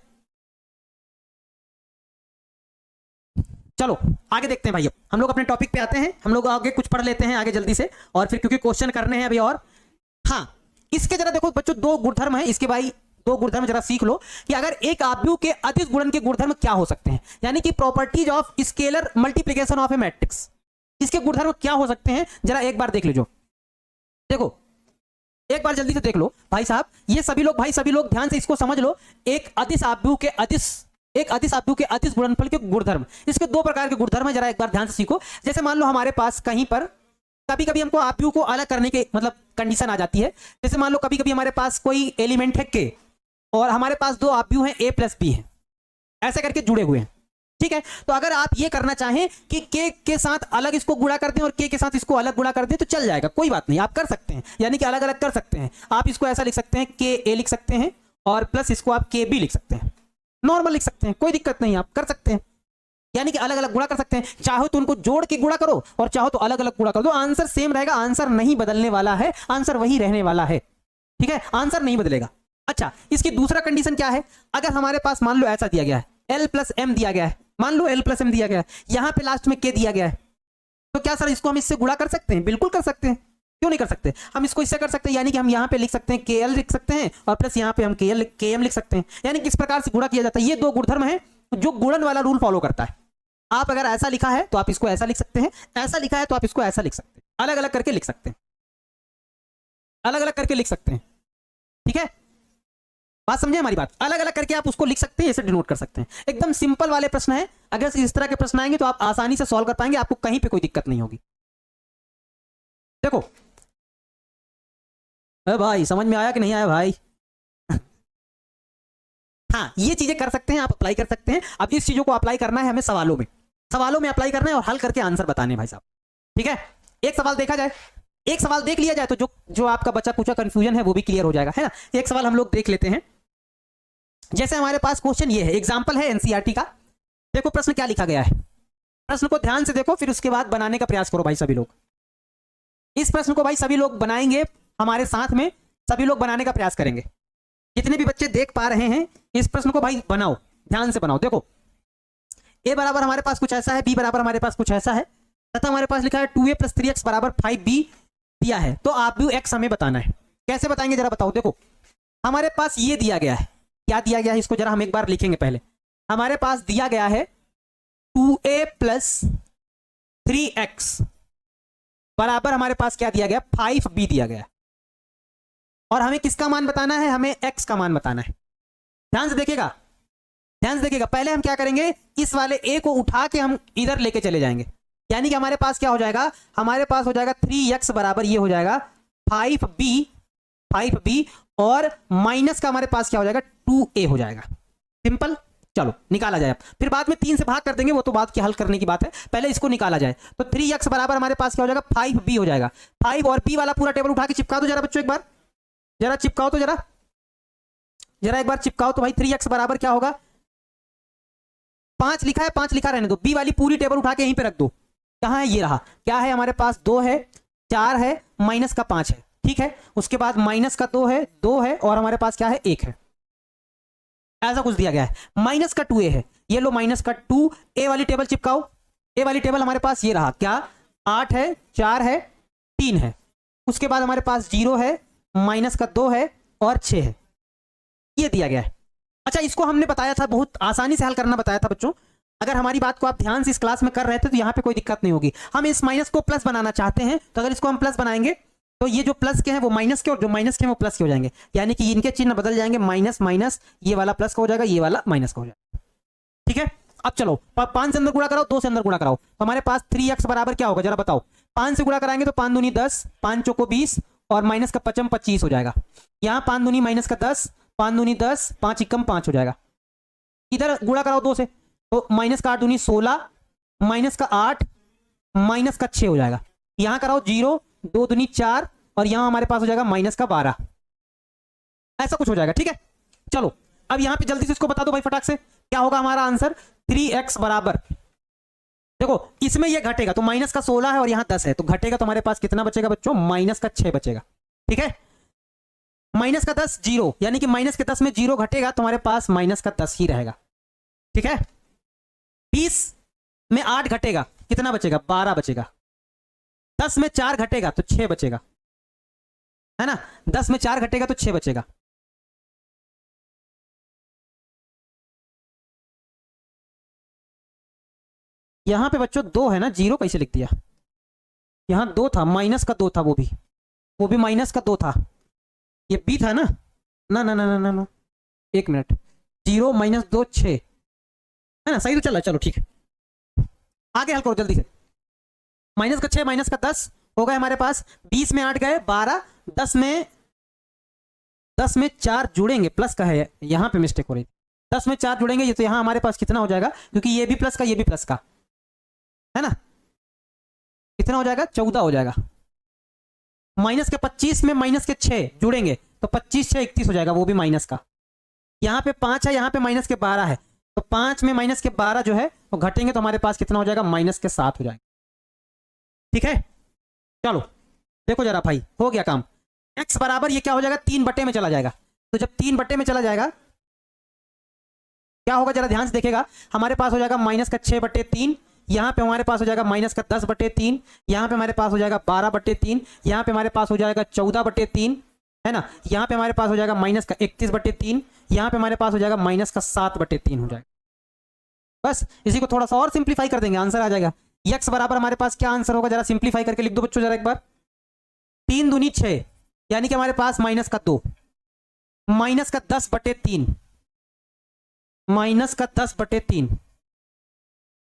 चलो आगे देखते हैं भाई, अब हम लोग अपने टॉपिक पे आते हैं, हम लोग आगे कुछ पढ़ लेते हैं आगे जल्दी से, और फिर क्योंकि क्वेश्चन करने हैं अभी। और हाँ, इसके जरा देखो बच्चों, 2 गुणधर्म है इसके भाई, 2 गुणधर्म जरा सीख लो कि अगर एक आव्यूह के अदिश गुणन के गुणधर्म क्या हो सकते हैं, यानी कि properties of scalar multiplication of A matrix, इसके गुणधर्म क्या हो सकते हैं, जरा एक बार देख लीजिए। देखो एक बार जल्दी से देख लो भाई साहब, ये सभी लोग, भाई सभी लोग ध्यान से इसको समझ लो। एक अदिश आव्यूह के अदिश गुणनफल के गुणधर्म, इसके 2 प्रकार के गुणधर्म है, जरा एक बार ध्यान से सीखो। जैसे मान लो हमारे पास कहीं पर कभी कभी हमको आव्यूह को अलग करने के मतलब कंडीशन आ जाती है। जैसे मान लो कभी कभी हमारे पास कोई एलिमेंट है के, और हमारे पास 2 आव्यूह हैं a प्लस बी है, ऐसे करके जुड़े हुए हैं, ठीक है। तो अगर आप ये करना चाहें कि के के साथ अलग इसको गुणा कर दें और के साथ इसको अलग गुणा कर दें तो चल जाएगा, कोई बात नहीं, आप कर सकते हैं, यानी कि अलग अलग कर सकते हैं। आप इसको ऐसा लिख सकते हैं के ए लिख सकते हैं, और प्लस इसको आप के बी लिख सकते हैं, नॉर्मल लिख सकते हैं, कोई दिक्कत नहीं, आप कर सकते हैं, यानी कि अलग अलग गुणा कर सकते हैं। चाहो तो उनको जोड़ के गुणा करो और चाहो तो अलग अलग गुणा कर दो, आंसर सेम रहेगा, आंसर नहीं बदलने वाला है, आंसर वही रहने वाला है, ठीक है, आंसर नहीं बदलेगा। अच्छा, इसकी दूसरा कंडीशन क्या है, अगर हमारे पास मान लो ऐसा दिया गया है, L प्लस M दिया गया है, मान लो L प्लस M दिया गया है, यहां पे लास्ट में K दिया गया है, तो क्या सर इसको हम इससे गुणा कर सकते हैं? बिल्कुल कर सकते हैं, क्यों नहीं कर सकते, हम इसको इससे कर सकते हैं, यानी कि हम यहाँ पे लिख सकते हैं KL लिख सकते हैं, और प्लस यहाँ पे हम KM लिख सकते हैं, यानी किस प्रकार से गुणा किया जाता है। ये 2 गुणधर्म है जो गुणन वाला रूल फॉलो करता है। आप अगर ऐसा लिखा है तो आप इसको ऐसा लिख सकते हैं, ऐसा लिखा है तो आप इसको ऐसा लिख सकते हैं, अलग अलग करके लिख सकते हैं, अलग अलग करके लिख सकते हैं, ठीक है, बात समझे हमारी बात, अलग अलग करके आप उसको लिख सकते हैं, ऐसे डिनोट कर सकते हैं। एकदम सिंपल वाले प्रश्न है, अगर इस तरह के प्रश्न आएंगे तो आप आसानी से सॉल्व कर पाएंगे, आपको कहीं पे कोई दिक्कत नहीं होगी। देखो भाई समझ में आया कि नहीं आया भाई? हाँ, ये चीजें कर सकते हैं, आप अप्लाई कर सकते हैं। अब इस चीजों को अप्लाई करना है हमें सवालों में अप्लाई करना है और हल करके आंसर बताने भाई साहब, ठीक है। एक सवाल देखा जाए, एक सवाल देख लिया जाए तो जो आपका बचा कुछ कंफ्यूजन है वो भी क्लियर हो जाएगा, है ना। एक सवाल हम लोग देख लेते हैं। जैसे हमारे पास क्वेश्चन ये है, एग्जाम्पल है एनसीईआरटी का। देखो प्रश्न क्या लिखा गया है, प्रश्न को ध्यान से देखो, फिर उसके बाद बनाने का प्रयास करो भाई सभी लोग। इस प्रश्न को भाई सभी लोग बनाएंगे, हमारे साथ में सभी लोग बनाने का प्रयास करेंगे। जितने भी बच्चे देख पा रहे हैं इस प्रश्न को भाई बनाओ, ध्यान से बनाओ। देखो a बराबर हमारे पास कुछ ऐसा है, b बराबर हमारे पास कुछ ऐसा है, तथा हमारे पास लिखा है 2a + 3x = 5b दिया है। तो आप भी x हमें बताना है, कैसे बताएंगे जरा बताओ। देखो हमारे पास ये दिया गया है, क्या दिया गया है इसको जरा हम एक बार लिखेंगे। पहले हमारे पास दिया गया है 2a + 3x बराबर हमारे पास क्या दिया गया, 5b दिया गया, और हमें किसका मान बताना है, हमें x का मान बताना है। ध्यान से देखिएगा, ध्यान से देखिएगा। पहले हम क्या करेंगे, इस वाले a को उठा के हम इधर लेके चले जाएंगे, यानी कि हमारे पास क्या हो जाएगा, हमारे पास हो जाएगा 3x बराबर ये हो जाएगा 5b, और माइनस का हमारे पास क्या हो जाएगा 2a हो जाएगा। सिंपल, चलो निकाला जाए। फिर बाद में 3 से भाग कर देंगे, वो तो बात की हल करने की बात है, पहले इसको निकाला जाए। तो 3x बराबर हमारे पास क्या हो जाएगा 5b हो जाएगा। 5 और b वाला पूरा टेबल उठा के चिपका दो जरा बच्चों, एक बार जरा चिपकाओ तो जरा, जरा एक बार चिपकाओ तो भाई 3x बराबर क्या होगा, 5 लिखा है, 5 लिखा रहने दो, बी वाली पूरी टेबल उठा के यहीं पे रख दो। कहाँ है, ये रहा, क्या है हमारे पास, 2 है, 4 है, माइनस का 5 है, ठीक है। उसके बाद माइनस का 2 है, 2 है, और हमारे पास क्या है, 1 है, ऐसा कुछ दिया गया है। माइनस का 2a है, ये लो माइनस का 2, ए वाली टेबल चिपकाओ, ए वाली टेबल हमारे पास ये रहा, क्या 8 है, 4 है, 3 है। उसके बाद हमारे पास 0 है, माइनस का 2 है, और 6 है, ये दिया गया है। अच्छा, इसको हमने बताया था, बहुत आसानी से हल करना बताया था बच्चों। अगर हमारी बात को आप ध्यान से इस क्लास में कर रहे थे तो यहाँ पे कोई दिक्कत नहीं होगी। हम इस माइनस को प्लस बनाना चाहते हैं, तो अगर इसको हम प्लस बनाएंगे तो ये जो प्लस के हैं वो माइनस के, और जो माइनस के हैं वो प्लस के हो जाएंगे, यानी कि इनके चिन्ह बदल जाएंगे, माइनस माइनस, ये वाला प्लस का हो जाएगा, ये वाला माइनस का हो जाएगा, ठीक है। अब चलो 5 से अंदर गुणा कराओ, 2 से अंदर गुणा कराओ, तो हमारे पास 3x बराबर क्या होगा, जरा बताओ। 5 से गुणा कराएंगे तो 5 दूनी 10, 5 चौको 20, और माइनस का 55 25 हो जाएगा। यहाँ 5 दूनी माइनस का 10, 5 दूनी 10, 5 एकम 5 हो जाएगा। इधर गुणा कराओ 2 से, तो माइनस का 8 दूनी 16, माइनस का 8, माइनस का 6 हो जाएगा। यहां कराओ 0, 2 दूनी 4, और यहां हमारे पास हो जाएगा माइनस का 12, ऐसा कुछ हो जाएगा, ठीक है। चलो अब यहां पे जल्दी से इसको बता दो भाई फटाक से, क्या होगा हमारा आंसर। 3x बराबर, देखो इसमें ये घटेगा तो माइनस का 16 है और यहां 10 है, तो घटेगा तो हमारे पास कितना बचेगा बच्चों, माइनस का 6 बचेगा, ठीक है। माइनस का 10 0, यानी कि माइनस के 10 में 0 घटेगा तो हमारे पास माइनस का 10 ही रहेगा, ठीक है। 20 में 8 घटेगा, कितना बचेगा, 12 बचेगा। 10 में 4 घटेगा तो 6 बचेगा, है ना, 10 में 4 घटेगा तो 6 बचेगा। यहां पे बच्चों 2 है ना, 0 कैसे लिख दिया, यहां 2 था, माइनस का 2 था, वो भी माइनस का 2 था, ये बी था ना, ना ना ना ना ना, ना। 1 मिनट, 0 माइनस 2 6, है ना, सही तो चला, चलो ठीक है, आगे हल करो जल्दी से। माइनस का 6 माइनस का 10 हो गए हमारे पास, 20 में 8 गए 12, 10 में 4 जुड़ेंगे, प्लस का है, यहां पे मिस्टेक हो रही, 10 में 4 जुड़ेंगे ये, तो यहां हमारे पास कितना हो जाएगा, क्योंकि ये भी प्लस का ये भी प्लस का है ना, कितना हो जाएगा, 14 हो जाएगा। माइनस के 25 में माइनस के 6 जुड़ेंगे तो 25 6 31 हो जाएगा, वो भी माइनस का। यहाँ पे 5 है, यहाँ पे माइनस के 12 है, तो 5 में माइनस के 12 जो है वो घटेंगे तो हमारे पास कितना हो जाएगा, माइनस के 7 हो जाएगा, ठीक है। चलो देखो जरा भाई, हो गया काम। x बराबर ये क्या हो जाएगा, 3 बटे में चला जाएगा, तो जब 3 बटे में चला जाएगा क्या होगा, जरा ध्यान से देखेगा, हमारे पास हो जाएगा माइनस का 6 बटे 3, यहाँ पे हमारे पास हो जाएगा माइनस का 10 बटे 3, यहाँ पे हमारे पास हो जाएगा 12 बटे 3, यहाँ पे हमारे पास हो जाएगा 14 बटे 3, है ना, यहाँ पे हमारे पास हो जाएगा माइनस का 31 बटे 3, यहाँ पे हमारे पास हो जाएगा माइनस का 7 बटे 3 हो जाएगा। बस इसी को थोड़ा सा और सिंप्लीफाई कर देंगे, आंसर आ जाएगा। x बराबर हमारे पास क्या आंसर होगा, जरा सिंप्लीफाई करके लिख दो बच्चों जरा एक बार। 3 दूनी 6, यानी कि हमारे पास माइनस का 2, माइनस का 10 बटे 3, माइनस का 10 बटे 3,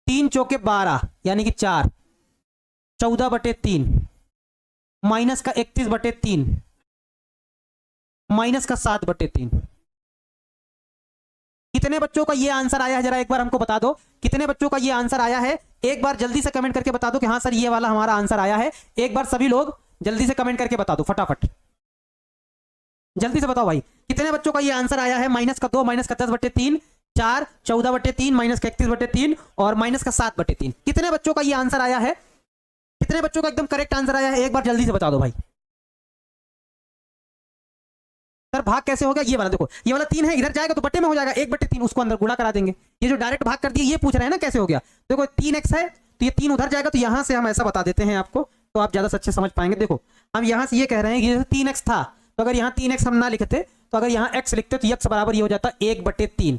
3 चौके 12 यानी कि 4, 14 बटे 3, माइनस का 31 बटे 3, माइनस का 7 बटे 3। कितने बच्चों का ये आंसर आया है, जरा एक बार हमको बता दो, कितने बच्चों का ये आंसर आया है, एक बार जल्दी से कमेंट करके बता दो कि हाँ सर ये वाला हमारा आंसर आया है। एक बार सभी लोग जल्दी से कमेंट करके बता दो, फटाफट जल्दी से बताओ भाई, कितने बच्चों का ये आंसर आया है, माइनस का 2, माइनस का 10 बटे 3, 4, 14 बटे 3, माइनस का 31 बटे 3 और माइनस का 7 बटे 3। कितने बच्चों का ये आंसर आया है, कितने बच्चों का एकदम करेक्ट आंसर आया है, एक बार जल्दी से बता दो भाई। सर भाग कैसे होगा, ये वाला देखो, ये वाला 3 है, इधर जाएगा तो बटे में हो जाएगा, 1 बटे 3 उसको अंदर गुणा करा देंगे। ये जो डायरेक्ट भाग कर दिया ये पूछ रहे हैं ना कैसे हो गया, देखो 3x है तो ये 3 उधर जाएगा, तो यहां से हम ऐसा बता देते हैं आपको, तो आप ज्यादा अच्छे समझ पाएंगे। देखो हम यहां से ये कह रहे हैं कि जैसे 3x था, तो अगर यहाँ 3x हम ना लिखते तो अगर यहाँ x लिखते तो x बराबर ये हो जाता 1 बटे 3,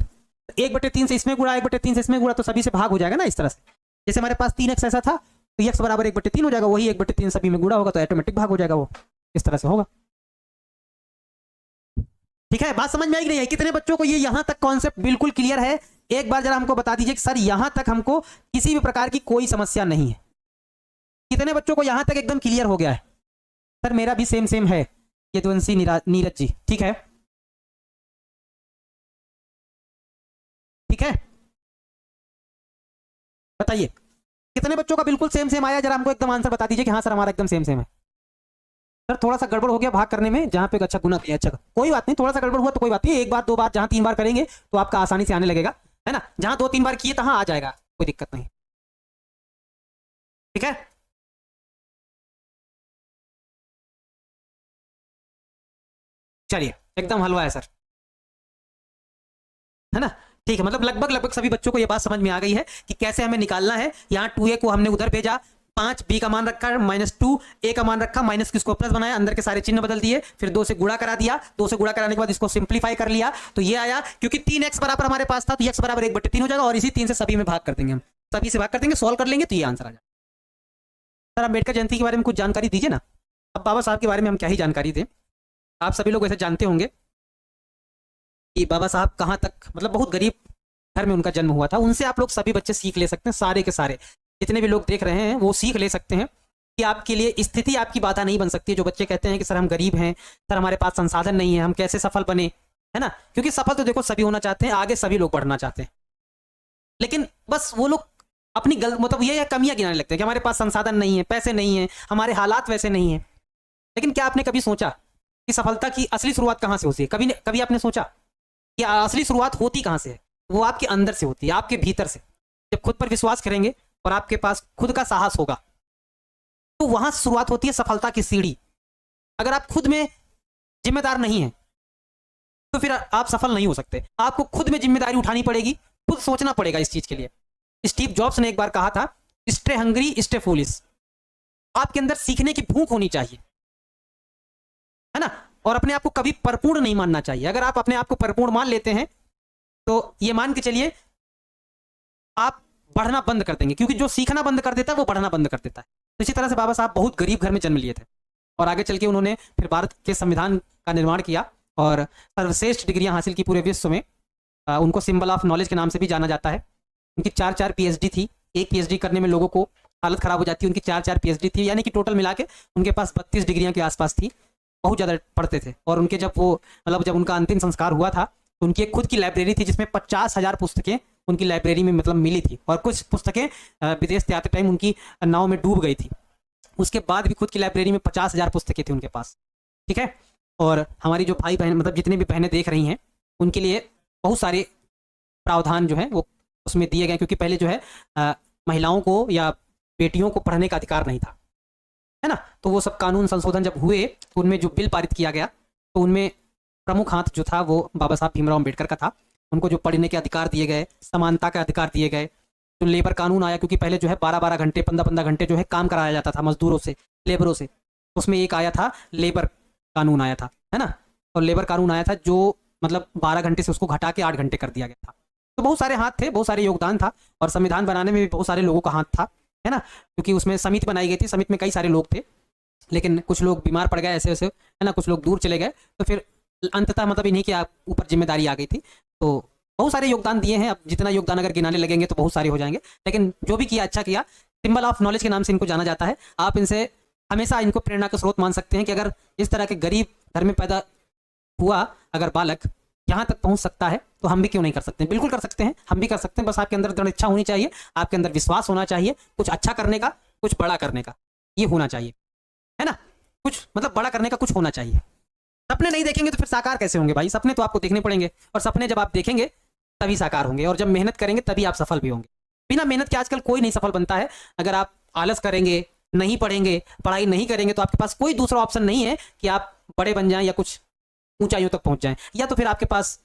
1 बटे 3 से इसमें गुणा, 1 बटे 3 से इसमें गुणा, तो सभी से भाग हो जाएगा ना इस तरह से। जैसे हमारे पास 3x ऐसा था तो x बराबर 1 बटे 3 हो जाएगा, वही 1 बटे 3 सभी में गुणा होगा तो ऑटोमेटिक भाग हो जाएगा, वो इस तरह से होगा। ठीक है, बात समझ में आई कि नहीं है, कितने बच्चों को ये यहां तक कॉन्सेप्ट बिल्कुल क्लियर है, एक बार जरा हमको बता दीजिए कि सर यहां तक हमको किसी भी प्रकार की कोई समस्या नहीं है। कितने बच्चों को यहां तक एकदम क्लियर हो गया है, सर मेरा भी सेम सेम है, यदुवंशी नीरज जी, ठीक है ठीक है, बताइए कितने बच्चों का बिल्कुल सेम सेम आया, जरा हमको एकदम आंसर बता दीजिए कि हाँ सर हमारा एकदम सेम सेम है। सर थोड़ा सा गड़बड़ हो गया भाग करने में, जहाँ पे अच्छा गुना किया। अच्छा कोई बात नहीं, थोड़ा सा गड़बड़ हुआ तो कोई बात नहीं, एक बार दो बार जहाँ 3 बार करेंगे तो आपका आसानी से आने लगेगा, है ना। जहाँ 2-3 बार किए तहाँ आ जाएगा, कोई दिक्कत नहीं, ठीक है। चलिए एकदम हलवा है सर, है ना। ठीक है, मतलब लगभग लगभग सभी बच्चों को ये बात समझ में आ गई है कि कैसे हमें निकालना है। यहाँ 2a को हमने उधर भेजा, 5 b का मान रखा, -2 a का मान रखा, माइनस किसको प्लस बनाया, अंदर के सारे चिन्ह बदल दिए, फिर 2 से गुणा करा दिया, 2 से गुणा कराने के बाद इसको सिंप्लीफाई कर लिया, तो ये आया। क्योंकि 3x बराबर हमारे पास था तो x बराबर 1/3 हो जाएगा, और इसी 3 से सभी में भाग कर देंगे, हम सभी से भाग कर देंगे, सॉल्व कर लेंगे तो ये आंसर आ जाएगा। सर अम्बेडकर जयंती के बारे में कुछ जानकारी दीजिए ना। अब बाबा साहब के बारे में हम क्या ही जानकारी दें, आप सभी लोग ऐसे जानते होंगे कि बाबा साहब कहाँ तक, मतलब बहुत गरीब घर में उनका जन्म हुआ था। उनसे आप लोग सभी बच्चे सीख ले सकते हैं, सारे के सारे जितने भी लोग देख रहे हैं वो सीख ले सकते हैं कि आपके लिए स्थिति आपकी बाधा नहीं बन सकती। जो बच्चे कहते हैं कि सर हम गरीब हैं, सर हमारे पास संसाधन नहीं है, हम कैसे सफल बने, है ना। क्योंकि सफल तो देखो सभी होना चाहते हैं, आगे सभी लोग बढ़ना चाहते हैं, लेकिन बस वो लोग अपनी मतलब ये कमियां गिनाने लगते हैं कि हमारे पास संसाधन नहीं है, पैसे नहीं है, हमारे हालात वैसे नहीं है। लेकिन क्या आपने कभी सोचा कि सफलता की असली शुरुआत कहाँ से होती है? कभी कभी आपने सोचा कि असली शुरुआत होती कहाँ से है? वो आपके अंदर से होती है, आपके भीतर से। जब खुद पर विश्वास करेंगे और आपके पास खुद का साहस होगा तो वहां से शुरुआत होती है सफलता की सीढ़ी। अगर आप खुद में जिम्मेदार नहीं है तो फिर आप सफल नहीं हो सकते। आपको खुद में जिम्मेदारी उठानी पड़ेगी, खुद सोचना पड़ेगा इस चीज के लिए। स्टीव जॉब्स ने एक बार कहा था, स्टे हंग्री स्टे फूलिश। आपके अंदर सीखने की भूख होनी चाहिए, है ना, और अपने आप को कभी परिपूर्ण नहीं मानना चाहिए। अगर आप अपने आप को परिपूर्ण मान लेते हैं तो ये मान के चलिए आप बढ़ना बंद कर देंगे, क्योंकि जो सीखना बंद कर देता है वो बढ़ना बंद कर देता है। तो इसी तरह से बाबा साहब बहुत गरीब घर में जन्म लिए थे और आगे चल के उन्होंने फिर भारत के संविधान का निर्माण किया और सर्वश्रेष्ठ डिग्रियां हासिल की पूरे विश्व में। उनको सिंबल ऑफ नॉलेज के नाम से भी जाना जाता है। उनकी 4-4 PhD थी। एक PhD करने में लोगों को हालत खराब हो जाती है, उनकी 4-4 PhD थी, यानी कि टोटल मिला के उनके पास 32 डिग्रियां के आसपास थी। बहुत ज़्यादा पढ़ते थे। और उनके जब वो मतलब जब उनका अंतिम संस्कार हुआ था तो उनकी एक खुद की लाइब्रेरी थी जिसमें 50,000 पुस्तकें उनकी लाइब्रेरी में मतलब मिली थी, और कुछ पुस्तकें विदेश से आते टाइम उनकी नाव में डूब गई थी। उसके बाद भी खुद की लाइब्रेरी में 50,000 पुस्तकें थी उनके पास, ठीक है। और हमारी जो भाई बहन मतलब जितने भी बहनें देख रही हैं उनके लिए बहुत सारे प्रावधान जो है वो उसमें दिए गए, क्योंकि पहले जो है महिलाओं को या बेटियों को पढ़ने का अधिकार नहीं था, है ना। तो वो सब कानून संशोधन जब हुए तो उनमें जो बिल पारित किया गया तो उनमें प्रमुख हाथ जो था वो बाबा साहब भीमराव अम्बेडकर का था। उनको जो पढ़ने के अधिकार दिए गए, समानता के अधिकार दिए गए, जो लेबर कानून आया, क्योंकि पहले जो है 12-12 घंटे 15-15 घंटे जो है काम कराया जाता था मजदूरों से, लेबरों से। उसमें एक आया था लेबर कानून आया था, है ना। और लेबर कानून आया था जो मतलब 12 घंटे से उसको घटा के 8 घंटे कर दिया गया था। तो बहुत सारे हाथ थे, बहुत सारे योगदान था, और संविधान बनाने में भी बहुत सारे लोगों का हाथ था, है ना। क्योंकि उसमें समिति बनाई गई थी, समिति में कई सारे लोग थे, लेकिन कुछ लोग बीमार पड़ गए ऐसे वैसे, है ना, कुछ लोग दूर चले गए, तो फिर अंततः मतलब इन्हीं के ऊपर जिम्मेदारी आ गई थी। तो बहुत सारे योगदान दिए हैं। अब जितना योगदान अगर गिनाने लगेंगे तो बहुत सारे हो जाएंगे, लेकिन जो भी किया अच्छा किया। सिंबल ऑफ नॉलेज के नाम से इनको जाना जाता है। आप इनसे हमेशा इनको प्रेरणा का स्रोत मान सकते हैं कि अगर इस तरह के गरीब घर में पैदा हुआ अगर बालक यहाँ तक पहुँच सकता है तो हम भी क्यों नहीं कर सकते हैं? बिल्कुल कर सकते हैं, हम भी कर सकते हैं। बस आपके अंदर दृढ़ इच्छा होनी चाहिए, आपके अंदर विश्वास होना चाहिए, कुछ अच्छा करने का, कुछ बड़ा करने का, ये होना चाहिए, है ना। कुछ मतलब बड़ा करने का कुछ होना चाहिए। सपने नहीं देखेंगे तो फिर साकार कैसे होंगे भाई? सपने तो आपको देखने पड़ेंगे, और सपने जब आप देखेंगे तभी साकार होंगे, और जब मेहनत करेंगे तभी आप सफल भी होंगे। बिना मेहनत के आजकल कोई नहीं सफल बनता है। अगर आप आलस करेंगे, नहीं पढ़ेंगे, पढ़ाई नहीं करेंगे, तो आपके पास कोई दूसरा ऑप्शन नहीं है कि आप बड़े बन जाएं या कुछ ऊंचाइयों तक पहुंच जाएं, या तो फिर आपके पास,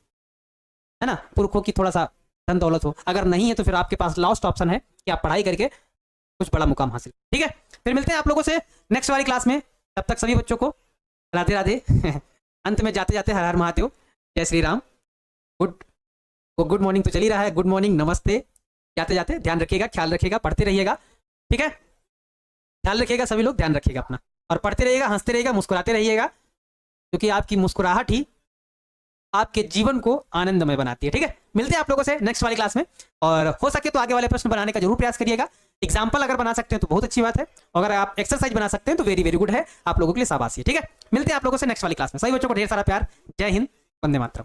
है ना, पुरखों की थोड़ा सा धन दौलत हो। अगर नहीं है तो फिर आपके पास लास्ट ऑप्शन है कि आप पढ़ाई करके कुछ बड़ा मुकाम हासिल। ठीक है, फिर मिलते हैं आप लोगों से नेक्स्ट वाली क्लास में। तब तक सभी बच्चों को राधे राधे। अंत में जाते जाते हर हर महादेव, जय श्री राम। गुड मॉर्निंग तो चल ही रहा है, गुड मॉर्निंग, नमस्ते। जाते जाते ध्यान रखिएगा, ख्याल रखिएगा, पढ़ते रहिएगा, ठीक है। ख्याल रखिएगा सभी लोग, ध्यान रखिएगा अपना, और पढ़ते रहिएगा, हंसते रहिएगा, मुस्कुराते रहिएगा, क्योंकि आपकी मुस्कुराहट ही आपके जीवन को आनंदमय बनाती है। ठीक है, मिलते हैं आप लोगों से नेक्स्ट वाली क्लास में, और हो सके तो आगे वाले प्रश्न बनाने का जरूर प्रयास करिएगा। एग्जाम्पल अगर बना सकते हैं तो बहुत अच्छी बात है, अगर आप एक्सरसाइज बना सकते हैं तो वेरी वेरी गुड है, आप लोगों के लिए शाबाशी है। ठीक है, मिलते हैं आप लोगों से नेक्स्ट वाली क्लास में। सभी बच्चों को ढेर सारा प्यार। जय हिंद, वंदे मातरम।